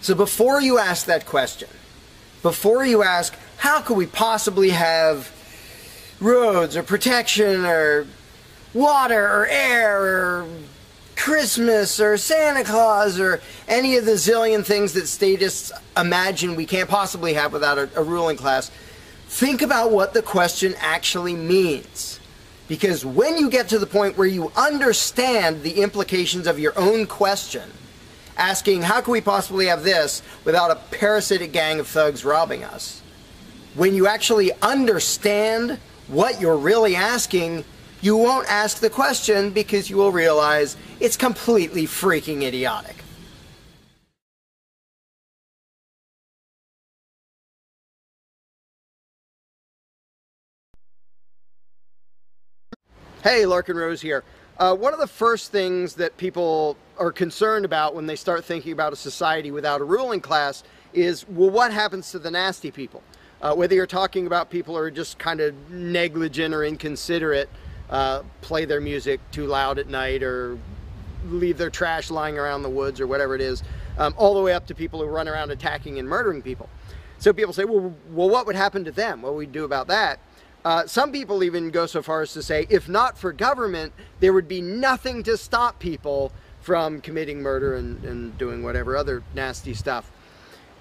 So before you ask that question, before you ask, how could we possibly have roads or protection or water or air or Christmas or Santa Claus or any of the zillion things that statists imagine we can't possibly have without a ruling class, think about what the question actually means. Because when you get to the point where you understand the implications of your own question, asking how can we possibly have this without a parasitic gang of thugs robbing us, when you actually understand what you're really asking, you won't ask the question because you will realize it's completely freaking idiotic. Hey, Larkin Rose here. One of the first things that people are concerned about when they start thinking about a society without a ruling class is, well, what happens to the nasty people? Whether you're talking about people who are just kind of negligent or inconsiderate, play their music too loud at night or leave their trash lying around the woods or whatever it is, all the way up to people who run around attacking and murdering people. So people say, well, what would happen to them? What would we do about that? Some people even go so far as to say, if not for government, there would be nothing to stop people from committing murder and doing whatever other nasty stuff.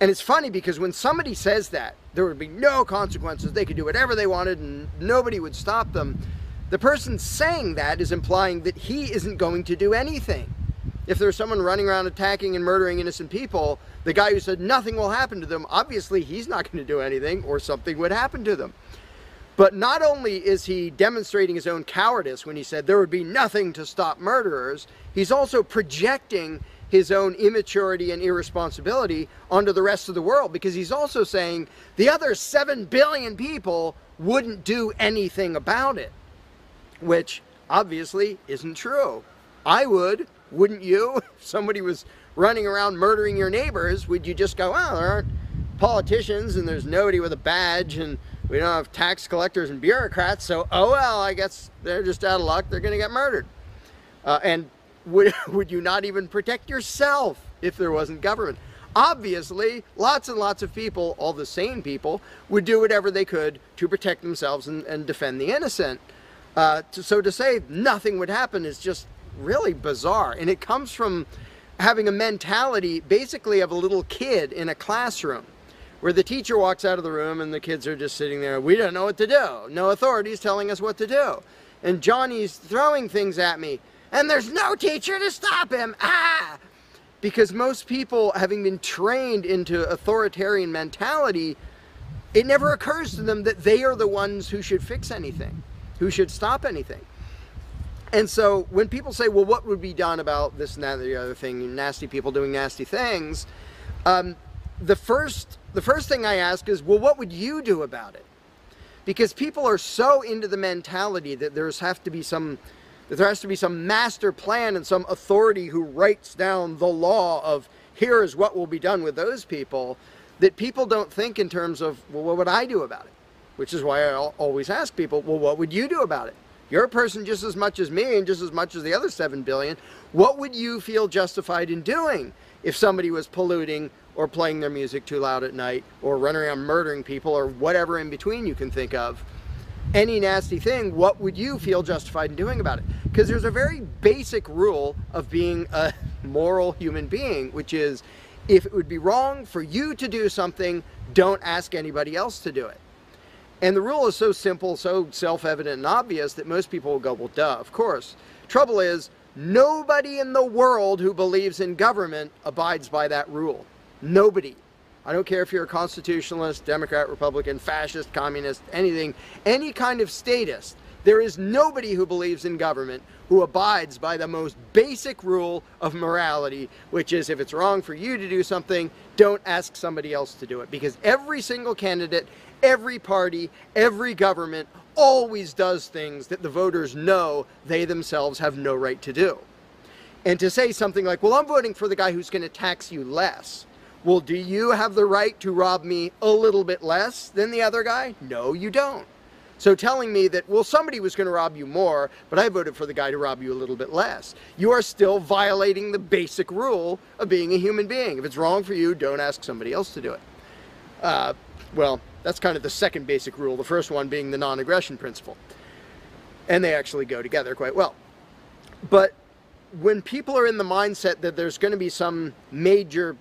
And it's funny because when somebody says that, there would be no consequences, they could do whatever they wanted and nobody would stop them, the person saying that is implying that he isn't going to do anything. If there's someone running around attacking and murdering innocent people, the guy who said nothing will happen to them, obviously he's not going to do anything or something would happen to them. But not only is he demonstrating his own cowardice when he said there would be nothing to stop murderers, he's also projecting his own immaturity and irresponsibility onto the rest of the world, because he's also saying the other 7 billion people wouldn't do anything about it, which obviously isn't true. I would, wouldn't you? If somebody was running around murdering your neighbors, would you just go, well, there aren't politicians and there's nobody with a badge and we don't have tax collectors and bureaucrats, so oh well, I guess they're just out of luck, they're going to get murdered. And would you not even protect yourself if there wasn't government? Obviously, lots and lots of people, all the sane people, would do whatever they could to protect themselves and defend the innocent. So to say nothing would happen is just really bizarre. And it comes from having a mentality basically of a little kid in a classroom, where the teacher walks out of the room and the kids are just sitting there. We don't know what to do. No authority's telling us what to do. And Johnny's throwing things at me. And there's no teacher to stop him. Ah! Because most people, having been trained into authoritarian mentality, it never occurs to them that they are the ones who should fix anything, who should stop anything. And so when people say, well, what would be done about this and that and the other thing, nasty people doing nasty things, the first thing I ask is, well, what would you do about it? Because people are so into the mentality that there has to be some master plan and some authority who writes down the law of here is what will be done with those people, that people don't think in terms of, well, what would I do about it? Which is why I always ask people, well, what would you do about it? You're a person just as much as me and just as much as the other 7 billion. What would you feel justified in doing if somebody was polluting or playing their music too loud at night or running around murdering people or whatever in between you can think of? Any nasty thing, what would you feel justified in doing about it? Because there's a very basic rule of being a moral human being, which is if it would be wrong for you to do something, don't ask anybody else to do it. And the rule is so simple, so self-evident and obvious that most people will go, well, duh, of course. Trouble is, nobody in the world who believes in government abides by that rule. Nobody. I don't care if you're a constitutionalist, Democrat, Republican, fascist, communist, anything, any kind of statist. There is nobody who believes in government who abides by the most basic rule of morality, which is if it's wrong for you to do something, don't ask somebody else to do it. Because every single candidate, every party, every government always does things that the voters know they themselves have no right to do. And to say something like, well, I'm voting for the guy who's going to tax you less. Well, do you have the right to rob me a little bit less than the other guy? No, you don't. So telling me that, well, somebody was going to rob you more, but I voted for the guy to rob you a little bit less, you are still violating the basic rule of being a human being. If it's wrong for you, don't ask somebody else to do it. Well, that's kind of the second basic rule, the first one being the non-aggression principle. And they actually go together quite well. But when people are in the mindset that there's going to be some major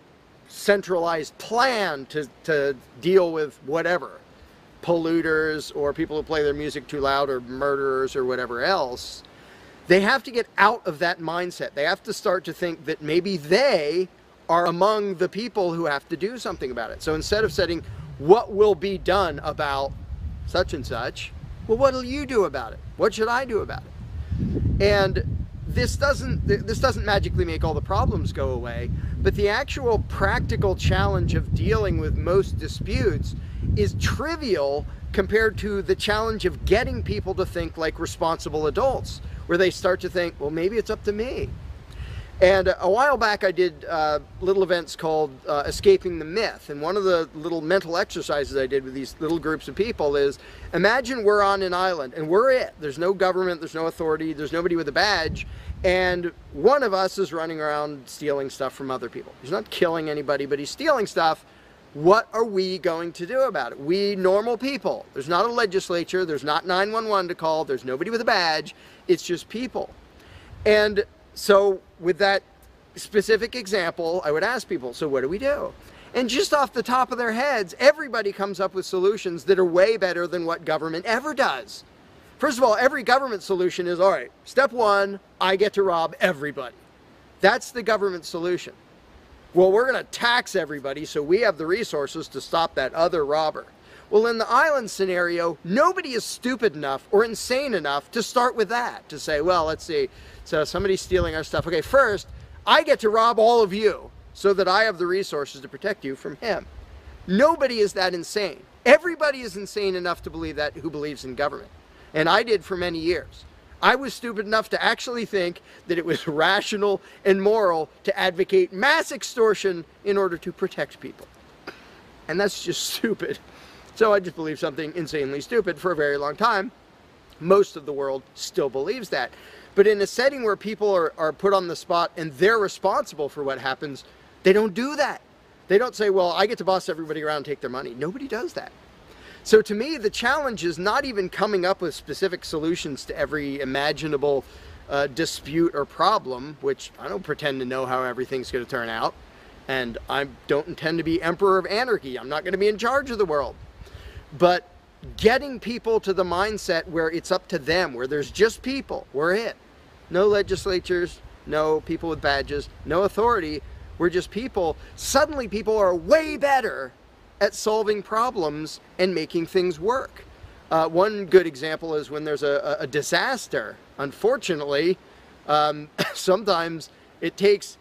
centralized plan to deal with whatever, polluters or people who play their music too loud or murderers or whatever else, they have to get out of that mindset. They have to start to think that maybe they are among the people who have to do something about it. So instead of saying, what will be done about such and such, well, what will you do about it? What should I do about it? And this doesn't magically make all the problems go away, but the actual practical challenge of dealing with most disputes is trivial compared to the challenge of getting people to think like responsible adults, where they start to think, well, maybe it's up to me. And a while back I did little events called Escaping the Myth, and one of the little mental exercises I did with these little groups of people is, imagine we're on an island and we're it. There's no government, there's no authority, there's nobody with a badge, and one of us is running around stealing stuff from other people. He's not killing anybody, but he's stealing stuff. What are we going to do about it? We normal people. There's not a legislature, there's not 911 to call, there's nobody with a badge, it's just people. And so with that specific example, I would ask people, so what do we do? And just off the top of their heads, everybody comes up with solutions that are way better than what government ever does. First of all, every government solution is, all right, step one, I get to rob everybody. That's the government solution. Well, we're going to tax everybody so we have the resources to stop that other robber. Well, in the island scenario, nobody is stupid enough or insane enough to start with that, to say, well, let's see, so somebody's stealing our stuff. Okay, first, I get to rob all of you so that I have the resources to protect you from him. Nobody is that insane. Everybody is insane enough to believe that who believes in government. And I did for many years. I was stupid enough to actually think that it was rational and moral to advocate mass extortion in order to protect people. And that's just stupid. So I just believed something insanely stupid for a very long time. Most of the world still believes that. But in a setting where people are put on the spot and they're responsible for what happens, they don't do that. They don't say, well, I get to boss everybody around and take their money. Nobody does that. So to me, the challenge is not even coming up with specific solutions to every imaginable dispute or problem, which I don't pretend to know how everything's going to turn out. And I don't intend to be emperor of anarchy. I'm not going to be in charge of the world. But getting people to the mindset where it's up to them, where there's just people, we're it. No legislatures, no people with badges, no authority, we're just people. Suddenly people are way better at solving problems and making things work. One good example is when there's a disaster. Unfortunately, sometimes it takes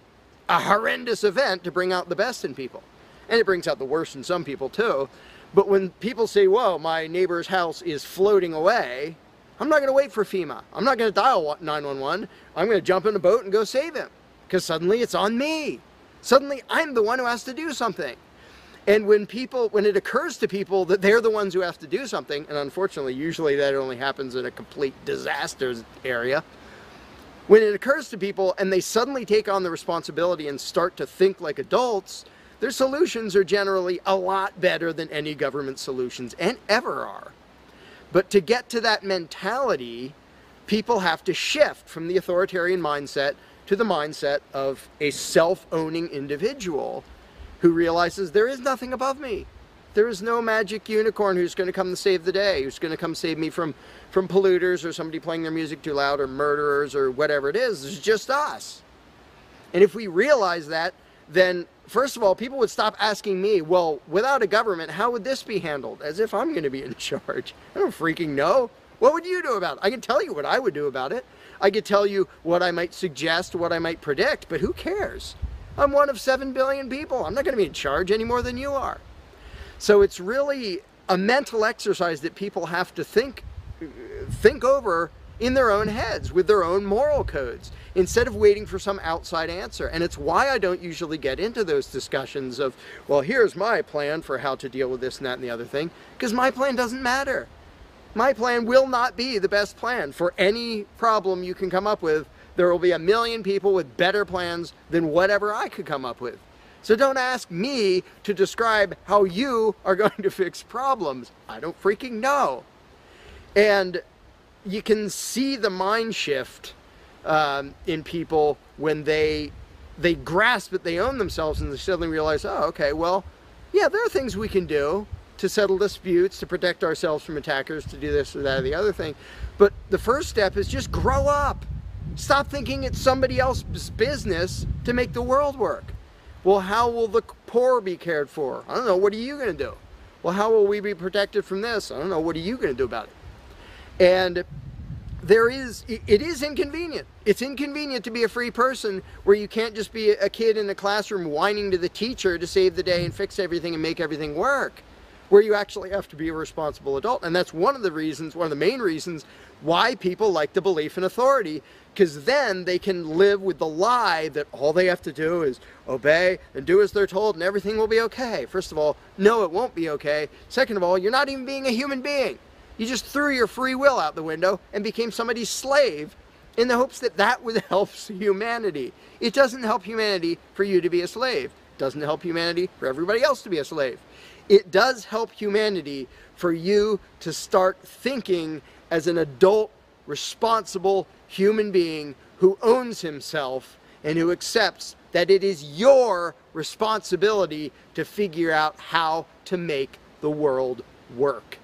a horrendous event to bring out the best in people. And it brings out the worst in some people too. But when people say, whoa, my neighbor's house is floating away, I'm not going to wait for FEMA. I'm not going to dial 911. I'm going to jump in a boat and go save him. Because suddenly it's on me. Suddenly I'm the one who has to do something. And when it occurs to people that they're the ones who have to do something, and unfortunately usually that only happens in a complete disaster area, when it occurs to people and they suddenly take on the responsibility and start to think like adults, their solutions are generally a lot better than any government solutions and ever are. But to get to that mentality, people have to shift from the authoritarian mindset to the mindset of a self-owning individual who realizes there is nothing above me. There is no magic unicorn who's going to come to save the day, who's going to come save me from polluters or somebody playing their music too loud or murderers or whatever it is. It's just us. And if we realize that, then first of all, people would stop asking me, well, without a government, how would this be handled? As if I'm going to be in charge. I don't freaking know. What would you do about it? I can tell you what I would do about it. I could tell you what I might suggest, what I might predict, but who cares? I'm one of 7 billion people. I'm not going to be in charge any more than you are. So it's really a mental exercise that people have to think over in their own heads with their own moral codes instead of waiting for some outside answer. And it's why I don't usually get into those discussions of, well, here's my plan for how to deal with this and that and the other thing, because my plan doesn't matter. My plan will not be the best plan for any problem you can come up with. There will be a million people with better plans than whatever I could come up with. So don't ask me to describe how you are going to fix problems. I don't freaking know. And you can see the mind shift in people when they grasp that they own themselves and they suddenly realize, oh, okay, well, yeah, there are things we can do to settle disputes, to protect ourselves from attackers, to do this or that or the other thing. But the first step is just grow up. Stop thinking it's somebody else's business to make the world work. Well, how will the poor be cared for? I don't know. What are you going to do? Well, how will we be protected from this? I don't know. What are you going to do about it? And it is inconvenient. It's inconvenient to be a free person where you can't just be a kid in the classroom whining to the teacher to save the day and fix everything and make everything work, where you actually have to be a responsible adult. And that's one of the main reasons why people like the belief in authority, because then they can live with the lie that all they have to do is obey and do as they're told and everything will be okay. First of all, no, it won't be okay. Second of all, you're not even being a human being. You just threw your free will out the window and became somebody's slave in the hopes that that would help humanity. It doesn't help humanity for you to be a slave. It doesn't help humanity for everybody else to be a slave. It does help humanity for you to start thinking as an adult, responsible human being who owns himself and who accepts that it is your responsibility to figure out how to make the world work.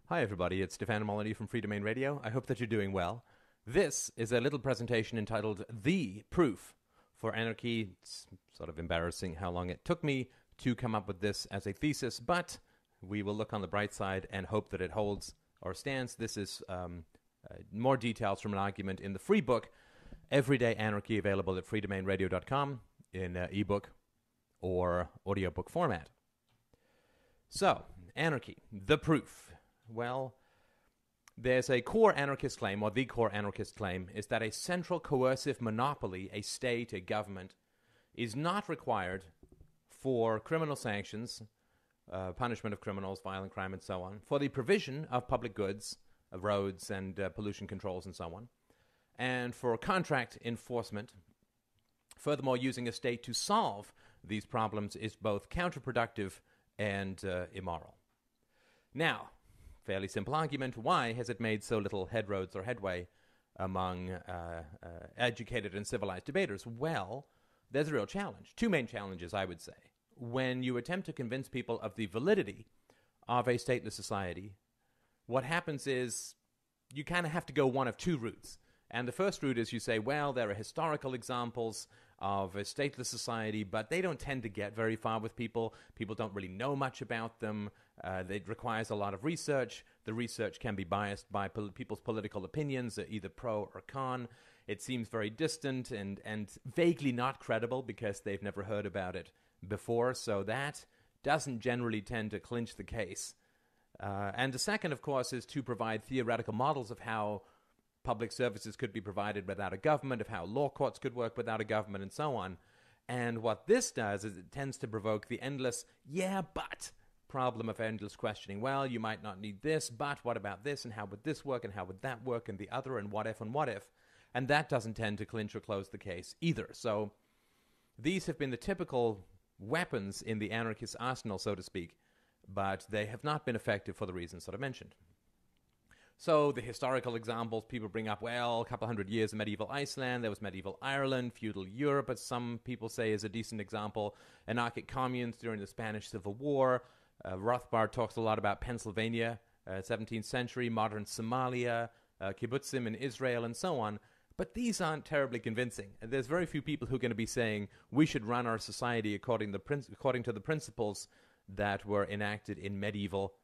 Hi everybody, it's Stefano Molyneux from Free Domain Radio. I hope that you're doing well. This is a little presentation entitled The Proof for Anarchy. It's sort of embarrassing how long it took me to come up with this as a thesis, but we will look on the bright side and hope that it holds or stands. This is more details from an argument in the free book, Everyday Anarchy, available at freedomainradio.com in ebook or audiobook format. So, anarchy, the proof. Well, there's a core anarchist claim, or the core anarchist claim, is that a central coercive monopoly, a state, a government, is not required for criminal sanctions, punishment of criminals, violent crime, and so on, for the provision of public goods, of roads and pollution controls and so on, and for contract enforcement. Furthermore, using a state to solve these problems is both counterproductive and immoral. Now, fairly simple argument. Why has it made so little headroads or headway among educated and civilized debaters? Well, there's a real challenge. Two main challenges, I would say. When you attempt to convince people of the validity of a stateless society, what happens is you kind of have to go one of two routes. And the first route is you say, well, there are historical examples of a stateless society, but they don't tend to get very far with people. People don't really know much about them. It requires a lot of research. The research can be biased by people's political opinions, either pro or con. It seems very distant and vaguely not credible because they've never heard about it before, so that doesn't generally tend to clinch the case. And the second, of course, is to provide theoretical models of how public services could be provided without a government, of how law courts could work without a government, and so on. And what this does is it tends to provoke the endless, yeah, but problem of endless questioning. Well, you might not need this, but what about this, and how would this work, and how would that work, and the other, and what if, and what if. And that doesn't tend to clinch or close the case either. So these have been the typical weapons in the anarchist arsenal, so to speak, but they have not been effective for the reasons that I mentioned. So the historical examples people bring up, well, a couple hundred years of medieval Iceland, there was medieval Ireland, feudal Europe, as some people say is a decent example, anarchic communes during the Spanish Civil War. Rothbard talks a lot about Pennsylvania, 17th century, modern Somalia, kibbutzim in Israel, and so on. But these aren't terribly convincing. There's very few people who are going to be saying we should run our society according to the principles that were enacted in medieval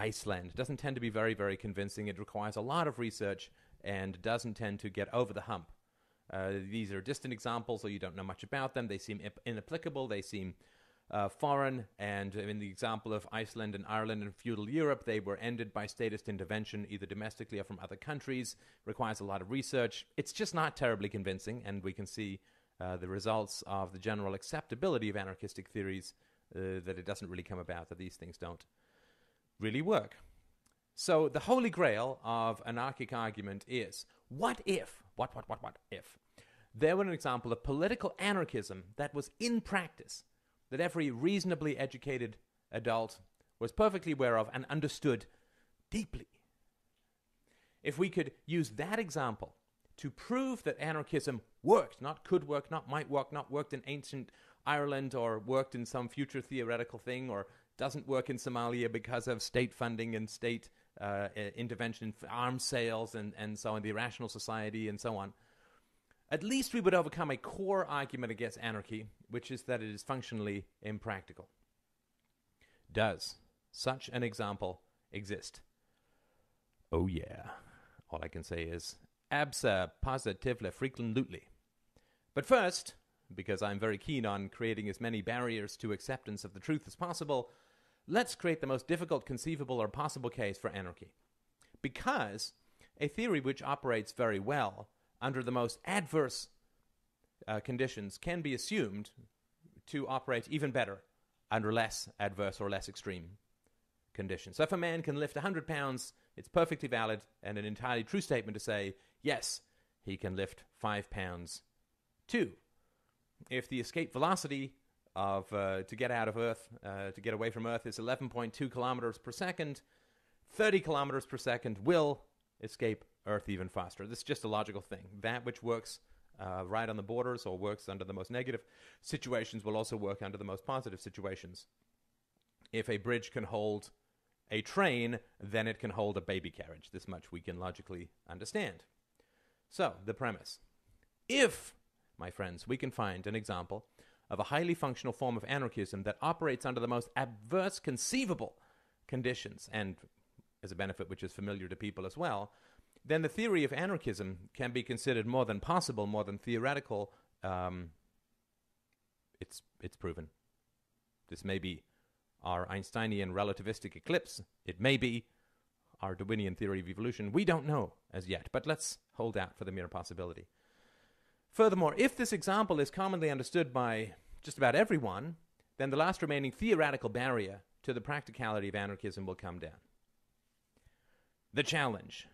Iceland. It doesn't tend to be very, very convincing. It requires a lot of research and doesn't tend to get over the hump. These are distant examples, so you don't know much about them. They seem inapplicable. They seem foreign. And in the example of Iceland and Ireland and feudal Europe, they were ended by statist intervention, either domestically or from other countries. Requires a lot of research. It's just not terribly convincing, and we can see the results of the general acceptability of anarchistic theories, that it doesn't really come about, that these things don't really work. So the holy grail of anarchic argument is, what if there were an example of political anarchism that was in practice that every reasonably educated adult was perfectly aware of and understood deeply. If we could use that example to prove that anarchism worked, not could work, not might work, not worked in ancient Ireland or worked in some future theoretical thing, or doesn't work in Somalia because of state funding and state intervention in arms sales and so on, the irrational society and so on, at least we would overcome a core argument against anarchy, which is that it is functionally impractical. Does such an example exist? Oh yeah. All I can say is abso-positively, frequently. But first, because I'm very keen on creating as many barriers to acceptance of the truth as possible, let's create the most difficult conceivable or possible case for anarchy. Because a theory which operates very well under the most adverse conditions can be assumed to operate even better under less adverse or less extreme conditions. So if a man can lift 100 pounds, it's perfectly valid and an entirely true statement to say, yes, he can lift 5 pounds too. If the escape velocity of to get out of Earth, to get away from Earth is 11.2 kilometers per second, 30 kilometers per second will escape Earth even faster. This is just a logical thing. That which works right on the borders or works under the most negative situations will also work under the most positive situations. If a bridge can hold a train, then it can hold a baby carriage. This much we can logically understand. So, the premise. If, my friends, we can find an example of a highly functional form of anarchism that operates under the most adverse conceivable conditions, and as a benefit which is familiar to people as well, then the theory of anarchism can be considered more than possible, more than theoretical. It's proven. This may be our Einsteinian relativistic eclipse. It may be our Darwinian theory of evolution. We don't know as yet, but let's hold out for the mere possibility. Furthermore, if this example is commonly understood by just about everyone, then the last remaining theoretical barrier to the practicality of anarchism will come down. The challenge.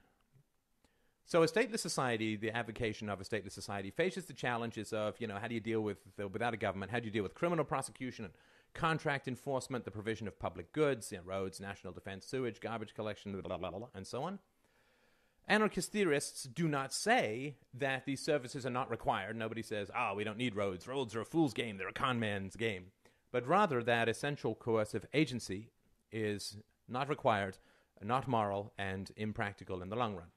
So a stateless society, the advocation of a stateless society, faces the challenges of, how do you deal with, without a government, how do you deal with criminal prosecution and contract enforcement, the provision of public goods, roads, national defense, sewage, garbage collection, blah, blah, blah, and so on. Anarchist theorists do not say that these services are not required. Nobody says, we don't need roads. Roads are a fool's game. They're a con man's game. But rather that essential coercive agency is not required, not moral, and impractical in the long run.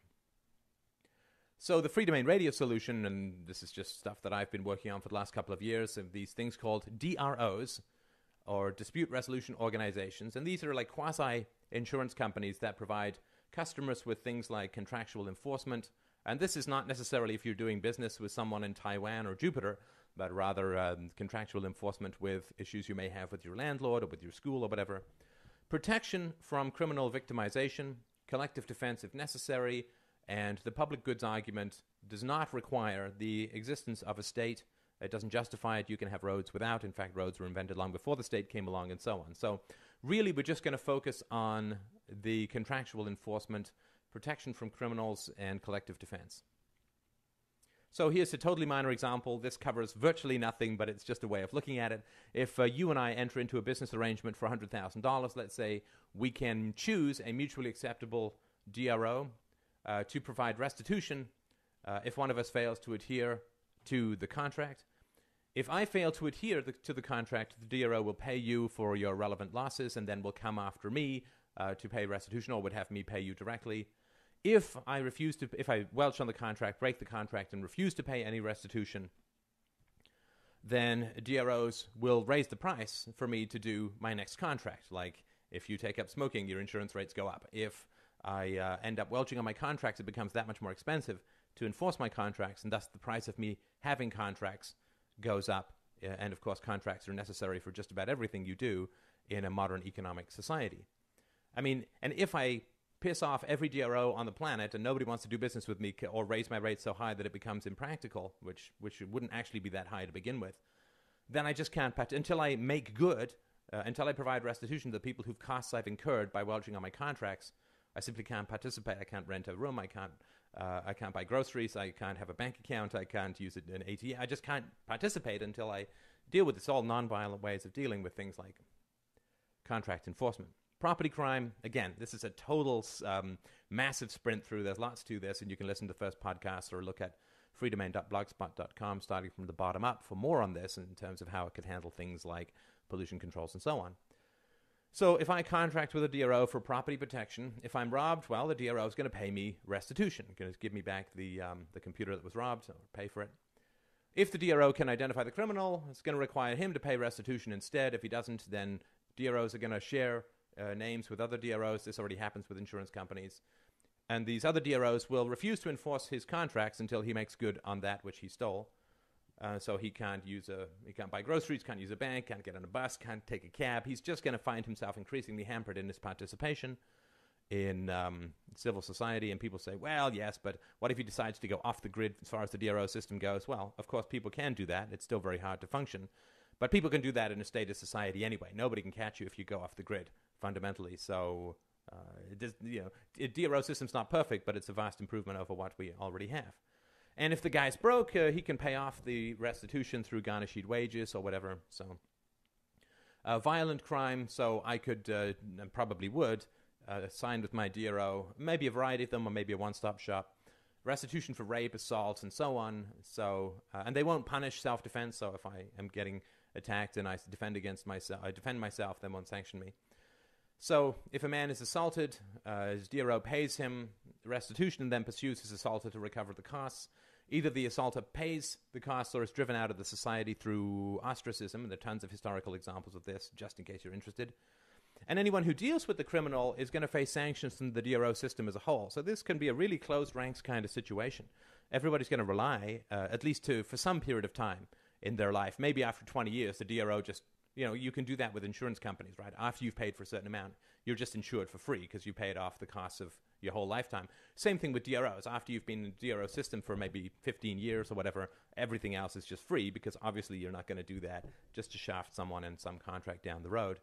So the Free Domain Radio solution, and this is just stuff that I've been working on for the last couple of years, of these things called DROs, or Dispute Resolution Organizations. And these are like quasi-insurance companies that provide customers with things like contractual enforcement. And this is not necessarily if you're doing business with someone in Taiwan or Jupiter, but rather contractual enforcement with issues you may have with your landlord or with your school or whatever. Protection from criminal victimization, collective defense if necessary, and the public goods argument does not require the existence of a state. It doesn't justify it. You can have roads without. In fact, roads were invented long before the state came along and so on. So really, we're just going to focus on the contractual enforcement, protection from criminals, and collective defense. So here's a totally minor example. This covers virtually nothing, but it's just a way of looking at it. If you and I enter into a business arrangement for $100,000, let's say, we can choose a mutually acceptable DRO to provide restitution if one of us fails to adhere to the contract. If I fail to adhere to the contract, the DRO will pay you for your relevant losses and then will come after me to pay restitution, or would have me pay you directly. If I welch on the contract, break the contract, and refuse to pay any restitution, then DROs will raise the price for me to do my next contract. Like, if you take up smoking, your insurance rates go up. If I end up welching on my contracts, it becomes that much more expensive to enforce my contracts, and thus the price of me having contracts goes up. And of course, contracts are necessary for just about everything you do in a modern economic society. I mean, and if I piss off every DRO on the planet and nobody wants to do business with me, or raise my rates so high that it becomes impractical, which wouldn't actually be that high to begin with, then I just can't, until I make good, until I provide restitution to the people whose costs I've incurred by welching on my contracts, I simply can't participate. I can't rent a room. I can't buy groceries. I can't have a bank account. I can't use an ATM. I just can't participate until I deal with this all non-violent ways of dealing with things like contract enforcement. Property crime, again, this is a total massive sprint through. There's lots to this, and you can listen to the first podcast or look at freedomain.blogspot.com starting from the bottom up for more on this in terms of how it could handle things like pollution controls and so on. So if I contract with a DRO for property protection, if I'm robbed, well, the DRO is going to pay me restitution, going to give me back the computer that was robbed or pay for it. If the DRO can identify the criminal, it's going to require him to pay restitution instead. If he doesn't, then DROs are going to share names with other DROs. This already happens with insurance companies. And these other DROs will refuse to enforce his contracts until he makes good on that which he stole. So he can't buy groceries, can't use a bank, can't get on a bus, can't take a cab. He's just going to find himself increasingly hampered in his participation in civil society. And people say, well, yes, but what if he decides to go off the grid as far as the DRO system goes? Well, of course, people can do that. It's still very hard to function. But people can do that in a state of society anyway. Nobody can catch you if you go off the grid, fundamentally. So DRO system's not perfect, but it's a vast improvement over what we already have. And if the guy's broke, he can pay off the restitution through garnished wages or whatever. So violent crime, so I could, and probably would, sign with my DRO, maybe a variety of them or maybe a one-stop shop. Restitution for rape, assault, and so on. So, and they won't punish self-defense, so if I am getting attacked and I defend myself, they won't sanction me. So if a man is assaulted, his DRO pays him restitution and then pursues his assaulter to recover the costs. Either the assaulter pays the costs or is driven out of the society through ostracism, and there are tons of historical examples of this, just in case you're interested. And anyone who deals with the criminal is going to face sanctions from the DRO system as a whole. So this can be a really closed ranks kind of situation. Everybody's going to rely, at least for some period of time in their life, maybe after 20 years, the DRO just, you can do that with insurance companies, right? After you've paid for a certain amount, you're just insured for free because you paid off the costs of your whole lifetime. Same thing with DROs. After you've been in the DRO system for maybe 15 years or whatever, everything else is just free because obviously you're not going to do that just to shaft someone in some contract down the road.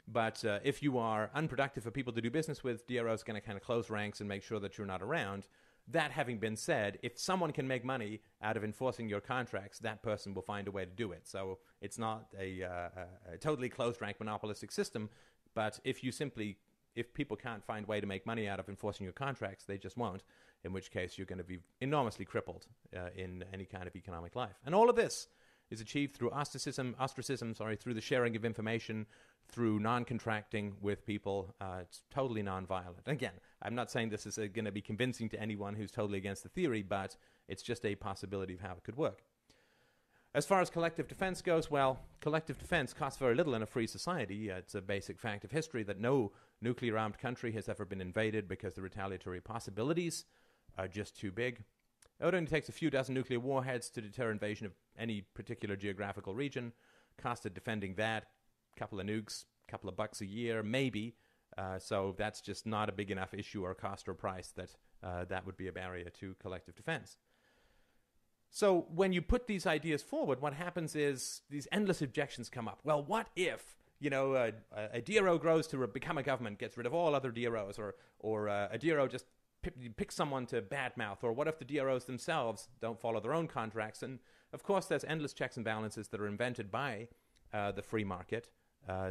But if you are unproductive for people to do business with, DRO is going to kind of close ranks and make sure that you're not around. That having been said, if someone can make money out of enforcing your contracts, that person will find a way to do it. So it's not a totally closed rank monopolistic system, but if people can't find a way to make money out of enforcing your contracts, they just won't, in which case you're going to be enormously crippled in any kind of economic life. And all of this is achieved through ostracism, through the sharing of information, through non-contracting with people. It's totally non-violent. Again, I'm not saying this is going to be convincing to anyone who's totally against the theory, but it's just a possibility of how it could work. As far as collective defense goes, well, collective defense costs very little in a free society. It's a basic fact of history that no nuclear-armed country has ever been invaded because the retaliatory possibilities are just too big. It only takes a few dozen nuclear warheads to deter invasion of any particular geographical region. Cost of defending that, a couple of nukes, a couple of bucks a year, maybe. So that's just not a big enough issue or cost or price that that would be a barrier to collective defense. So when you put these ideas forward, what happens is these endless objections come up. Well, what if, a DRO grows to become a government, gets rid of all other DROs, or a DRO just picks someone to badmouth, or what if the DROs themselves don't follow their own contracts? And of course, there's endless checks and balances that are invented by the free market.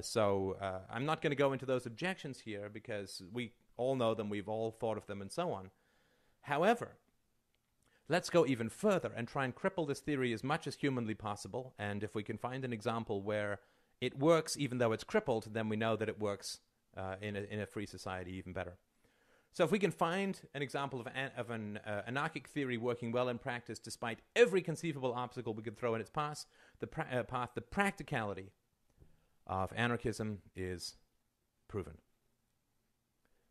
So I'm not going to go into those objections here because we all know them, we've all thought of them, and so on. However, let's go even further and try and cripple this theory as much as humanly possible. And if we can find an example where it works even though it's crippled, then we know that it works in a free society even better. So if we can find an example of an anarchic theory working well in practice despite every conceivable obstacle we could throw in its path, the practicality of anarchism is proven.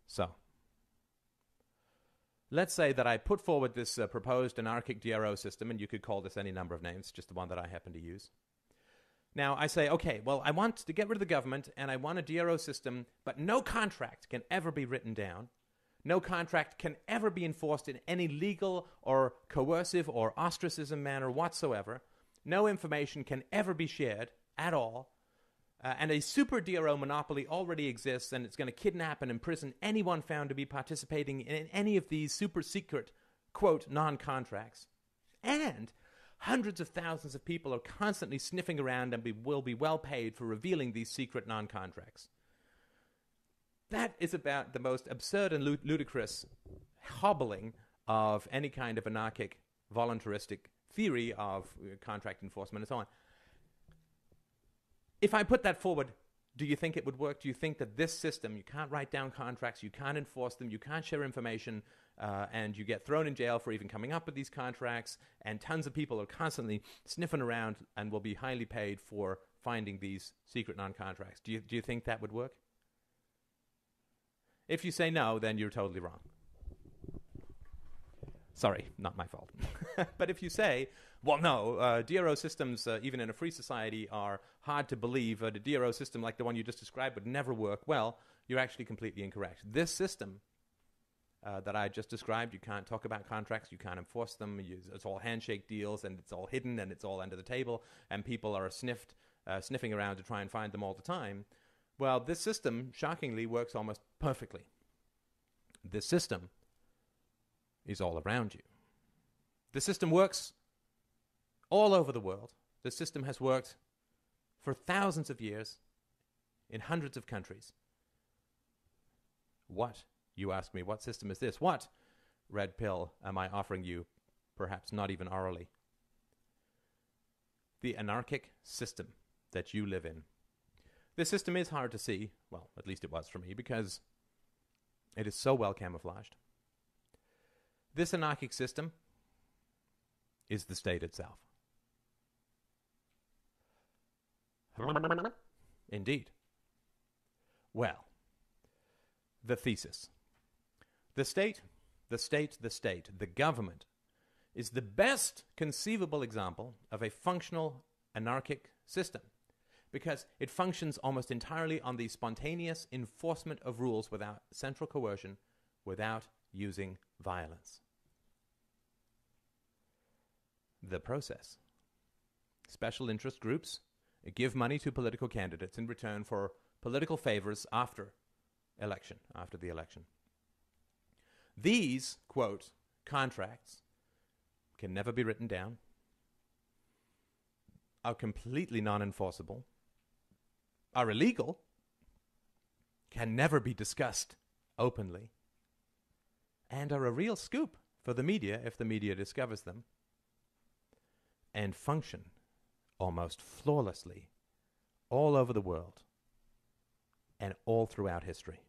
So let's say that I put forward this proposed anarchic DRO system, and you could call this any number of names, just the one that I happen to use. Now, I say, okay, well, I want to get rid of the government, and I want a DRO system, but no contract can ever be written down. No contract can ever be enforced in any legal or coercive or ostracism manner whatsoever. No information can ever be shared at all. And a super DRO monopoly already exists, and it's going to kidnap and imprison anyone found to be participating in any of these super secret, quote, non-contracts. And Hundreds of thousands of people are constantly sniffing around and will be well paid for revealing these secret non-contracts. That is about the most absurd and ludicrous hobbling of any kind of anarchic, voluntaristic theory of contract enforcement and so on. If I put that forward, do you think it would work? Do you think that this system, you can't write down contracts, you can't enforce them, you can't share information, and you get thrown in jail for even coming up with these contracts, and tons of people are constantly sniffing around and will be highly paid for finding these secret non-contracts? Do you think that would work? If you say no, then you're totally wrong. Sorry, not my fault. But if you say, well, no, DRO systems, even in a free society, are hard to believe, a DRO system like the one you just described would never work, well, you're actually completely incorrect. This system that I just described, you can't talk about contracts, you can't enforce them, it's all handshake deals, and it's all hidden, and it's all under the table, and people are sniffing around to try and find them all the time. Well, this system, shockingly, works almost perfectly. This system is all around you. The system works all over the world. The system has worked for thousands of years in hundreds of countries. What, you ask me, what system is this? What red pill am I offering you, perhaps not even orally? The anarchic system that you live in. This system is hard to see, well, at least it was for me, because it is so well camouflaged. This anarchic system is the state itself. Indeed. Well, the thesis. The state, the government, is the best conceivable example of a functional anarchic system, because it functions almost entirely on the spontaneous enforcement of rules without central coercion, without using violence. The process. Special interest groups give money to political candidates in return for political favors after the election. These, quote, contracts can never be written down, are completely non-enforceable, are illegal, can never be discussed openly, and are a real scoop for the media if the media discovers them, and function almost flawlessly all over the world and all throughout history.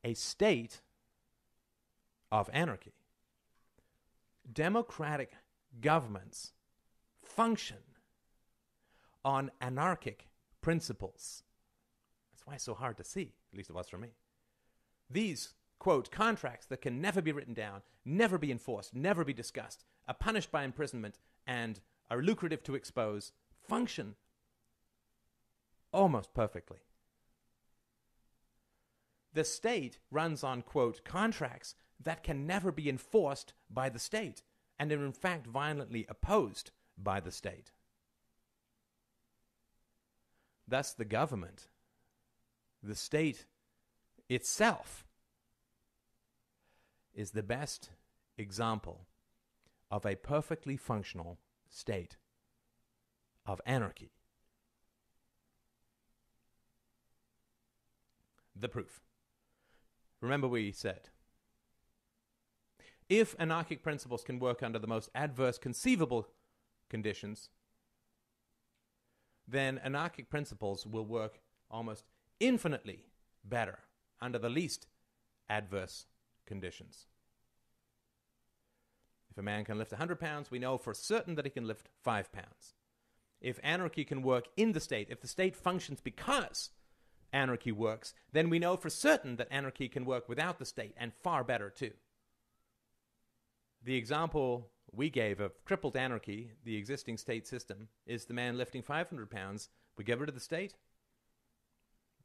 A state of anarchy. Democratic governments function on anarchic principles. That's why it's so hard to see, at least it was for me. These, quote, contracts that can never be written down, never be enforced, never be discussed, are punished by imprisonment, and are lucrative to expose, function almost perfectly. The state runs on, quote, contracts that can never be enforced by the state, and are in fact violently opposed by the state. Thus the government, the state itself, is the best example of a perfectly functional state of anarchy. The proof. Remember we said, if anarchic principles can work under the most adverse conceivable conditions, then anarchic principles will work almost infinitely better under the least adverse conditions. If a man can lift 100 pounds, we know for certain that he can lift 5 pounds. If anarchy can work in the state, if the state functions because anarchy works, then we know for certain that anarchy can work without the state, and far better too. The example we gave of crippled anarchy, the existing state system, is the man lifting 500 pounds. We get rid of the state.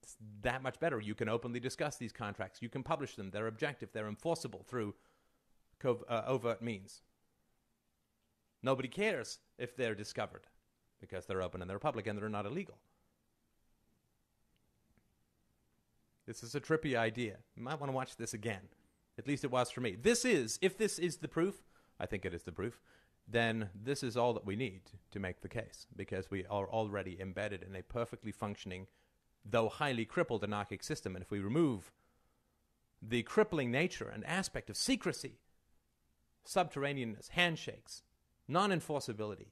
It's that much better. You can openly discuss these contracts. You can publish them. They're objective. They're enforceable through overt means. Nobody cares if they're discovered because they're open and they're public and they're not illegal. This is a trippy idea. You might want to watch this again. At least it was for me. If this is the proof I think it is the proof, then this is all that we need to make the case, because we are already embedded in a perfectly functioning, though highly crippled anarchic system. And if we remove the crippling nature and aspect of secrecy, subterraneanness, handshakes, non-enforceability,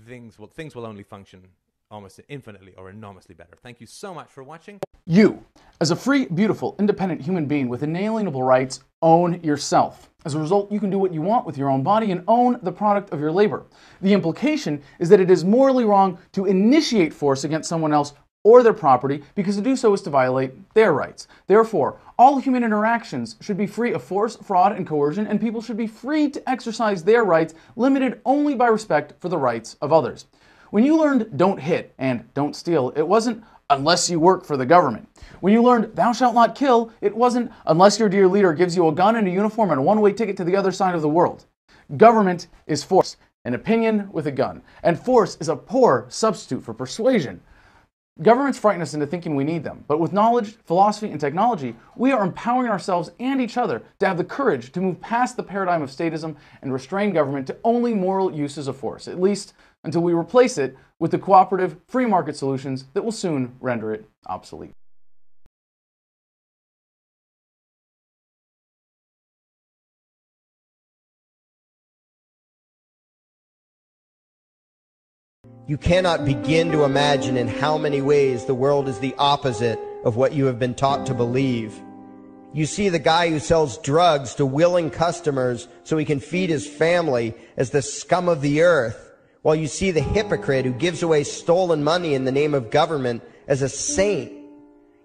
things will only function almost infinitely or enormously better. Thank you so much for watching.
You, as a free, beautiful, independent human being with inalienable rights, own yourself. As a result, you can do what you want with your own body and own the product of your labor. The implication is that it is morally wrong to initiate force against someone else or their property, because to do so is to violate their rights. Therefore, all human interactions should be free of force, fraud, and coercion, and people should be free to exercise their rights, limited only by respect for the rights of others. When you learned don't hit and don't steal, it wasn't unless you work for the government. When you learned thou shalt not kill, it wasn't unless your dear leader gives you a gun and a uniform and a one-way ticket to the other side of the world. Government is force, an opinion with a gun, and force is a poor substitute for persuasion. Governments frighten us into thinking we need them, but with knowledge, philosophy, and technology, we are empowering ourselves and each other to have the courage to move past the paradigm of statism and restrain government to only moral uses of force, at least until we replace it with the cooperative, free market solutions that will soon render it obsolete.
You cannot begin to imagine in how many ways the world is the opposite of what you have been taught to believe. You see the guy who sells drugs to willing customers so he can feed his family as the scum of the earth, while you see the hypocrite who gives away stolen money in the name of government as a saint.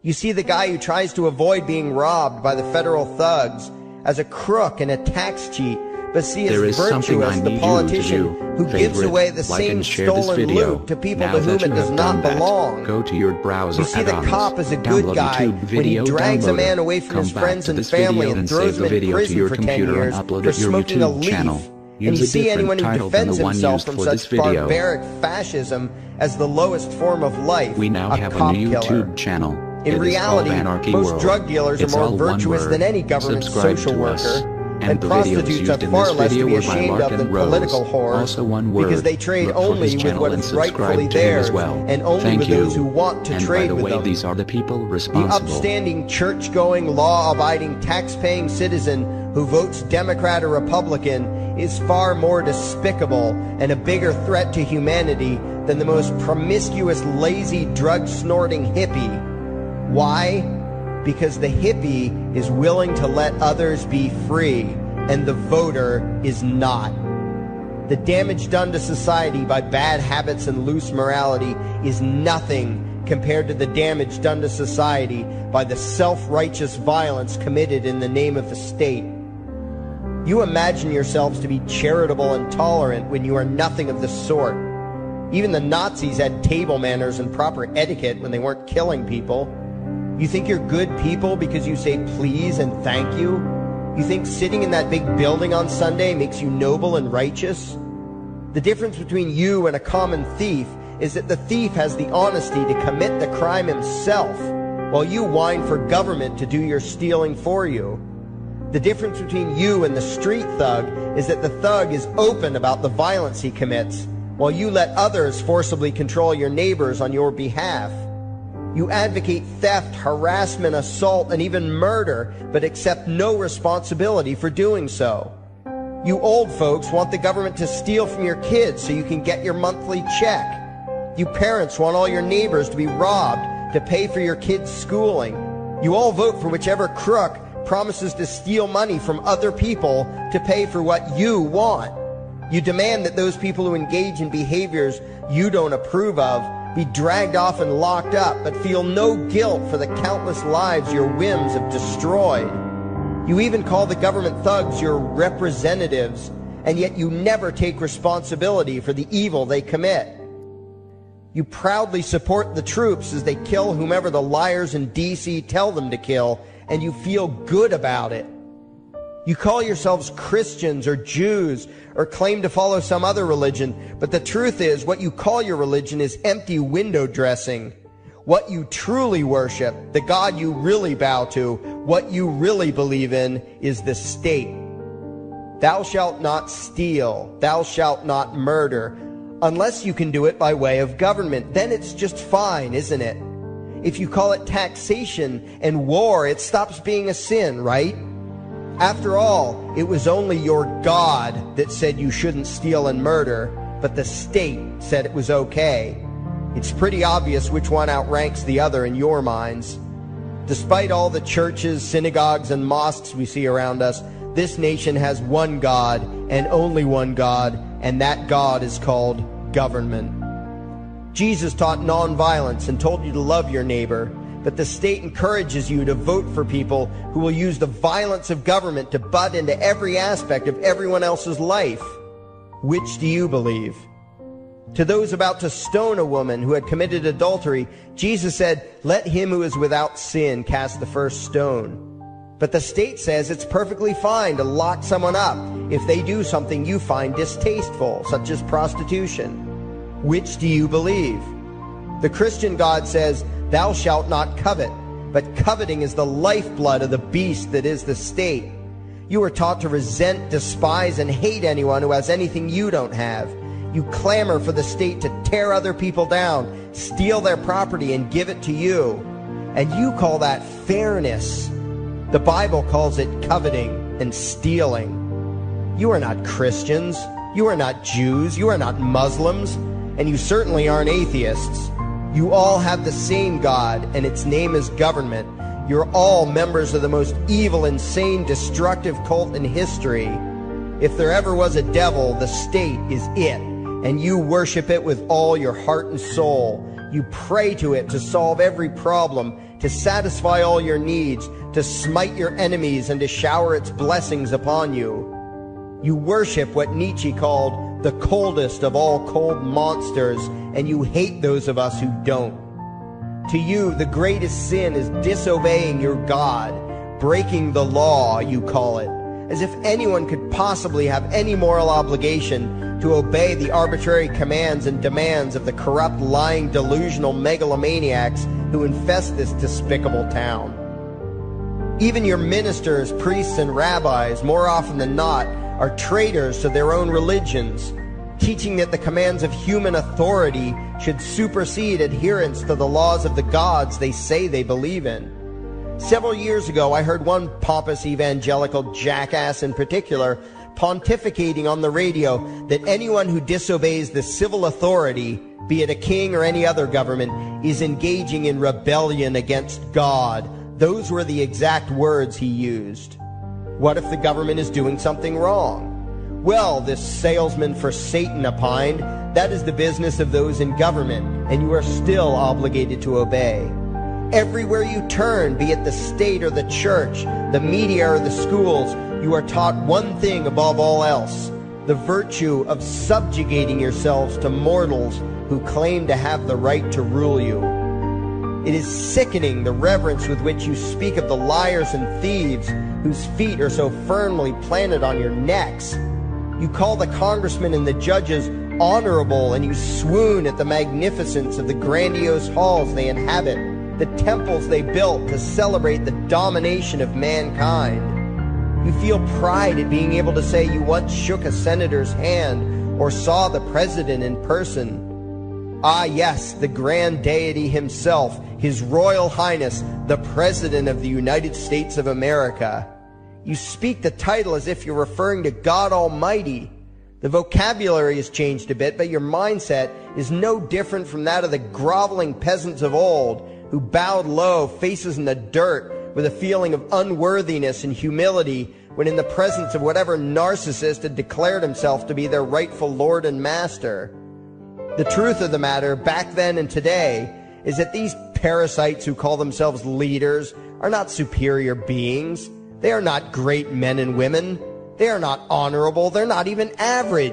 You see the guy who tries to avoid being robbed by the federal thugs as a crook and a tax cheat, but see as virtuous the politician who gives away the same stolen loot to people to whom it does not belong.
Go to your browser.
You see the cop as a good guy when he drags a man away from his friends and family and throws him in prison for 10 years for smoking a leaf. And you see anyone who defends himself from such barbaric fascism as the lowest form of life,
we now have a new YouTube channel.
In reality, most drug dealers are more virtuous than any government social worker. And prostitutes are far less to be ashamed of than political whores, because they trade only with what is rightfully theirs, and only with those who want to trade with them.
These are the people responsible.
The upstanding, church-going, law-abiding, tax-paying citizen who votes Democrat or Republican is far more despicable and a bigger threat to humanity than the most promiscuous, lazy, drug-snorting hippie. Why? Because the hippie is willing to let others be free, and the voter is not. The damage done to society by bad habits and loose morality is nothing compared to the damage done to society by the self-righteous violence committed in the name of the state. You imagine yourselves to be charitable and tolerant when you are nothing of the sort. Even the Nazis had table manners and proper etiquette when they weren't killing people. You think you're good people because you say please and thank you? You think sitting in that big building on Sunday makes you noble and righteous? The difference between you and a common thief is that the thief has the honesty to commit the crime himself, while you whine for government to do your stealing for you. The difference between you and the street thug is that the thug is open about the violence he commits, while you let others forcibly control your neighbors on your behalf. You advocate theft, harassment, assault, and even murder, but accept no responsibility for doing so. You old folks want the government to steal from your kids so you can get your monthly check. You parents want all your neighbors to be robbed to pay for your kids' schooling. You all vote for whichever crook promises to steal money from other people to pay for what you want. You demand that those people who engage in behaviors you don't approve of be dragged off and locked up, but feel no guilt for the countless lives your whims have destroyed. You even call the government thugs your representatives, and yet you never take responsibility for the evil they commit. You proudly support the troops as they kill whomever the liars in D.C. tell them to kill, and you feel good about it. You call yourselves Christians or Jews or claim to follow some other religion, but the truth is what you call your religion is empty window dressing. What you truly worship, the God you really bow to, what you really believe in is the state. Thou shalt not steal. Thou shalt not murder. Unless you can do it by way of government, then it's just fine, isn't it? If you call it taxation and war, it stops being a sin, right? After all, it was only your God that said you shouldn't steal and murder, but the state said it was okay. It's pretty obvious which one outranks the other in your minds. Despite all the churches, synagogues, and mosques we see around us, this nation has one God and only one God, and that God is called government. Jesus taught nonviolence and told you to love your neighbor, but the state encourages you to vote for people who will use the violence of government to butt into every aspect of everyone else's life. Which do you believe? To those about to stone a woman who had committed adultery, Jesus said, "Let him who is without sin cast the first stone." But the state says it's perfectly fine to lock someone up if they do something you find distasteful, such as prostitution. Which do you believe? The Christian God says, "Thou shalt not covet," but coveting is the lifeblood of the beast that is the state. You are taught to resent, despise, and hate anyone who has anything you don't have. You clamor for the state to tear other people down, steal their property, and give it to you. And you call that fairness. The Bible calls it coveting and stealing. You are not Christians. You are not Jews. You are not Muslims. And you certainly aren't atheists. You all have the same God, and its name is government. You're all members of the most evil, insane, destructive cult in history. If there ever was a devil, the state is it, and you worship it with all your heart and soul. You pray to it to solve every problem, to satisfy all your needs, to smite your enemies, and to shower its blessings upon you. You worship what Nietzsche called the coldest of all cold monsters, and you hate those of us who don't. To you, the greatest sin is disobeying your God, breaking the law, you call it, as if anyone could possibly have any moral obligation to obey the arbitrary commands and demands of the corrupt, lying, delusional megalomaniacs who infest this despicable town. Even your ministers, priests, and rabbis, more often than not, are traitors to their own religions, teaching that the commands of human authority should supersede adherence to the laws of the gods they say they believe in. Several years ago, I heard one pompous evangelical jackass in particular pontificating on the radio that anyone who disobeys the civil authority, be it a king or any other government, is engaging in rebellion against God. Those were the exact words he used. What if the government is doing something wrong? Well, this salesman for Satan opined, that is the business of those in government, and you are still obligated to obey. Everywhere you turn, be it the state or the church, the media or the schools, you are taught one thing above all else, the virtue of subjugating yourselves to mortals who claim to have the right to rule you. It is sickening the reverence with which you speak of the liars and thieves whose feet are so firmly planted on your necks. You call the congressmen and the judges honorable, and you swoon at the magnificence of the grandiose halls they inhabit, the temples they built to celebrate the domination of mankind. You feel pride at being able to say you once shook a senator's hand or saw the president in person. Ah, yes, the grand deity himself, His Royal Highness, the President of the United States of America. You speak the title as if you're referring to God Almighty. The vocabulary has changed a bit, but your mindset is no different from that of the groveling peasants of old, who bowed low, faces in the dirt, with a feeling of unworthiness and humility when in the presence of whatever narcissist had declared himself to be their rightful lord and master. The truth of the matter, back then and today, is that these parasites who call themselves leaders are not superior beings. They are not great men and women. They are not honorable. They're not even average.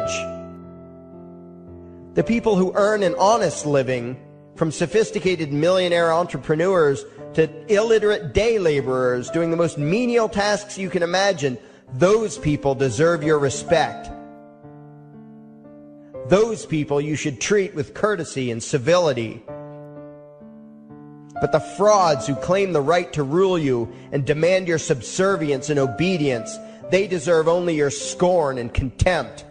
The people who earn an honest living, from sophisticated millionaire entrepreneurs to illiterate day laborers doing the most menial tasks you can imagine, those people deserve your respect. Those people you should treat with courtesy and civility. But the frauds who claim the right to rule you and demand your subservience and obedience, They deserve only your scorn and contempt.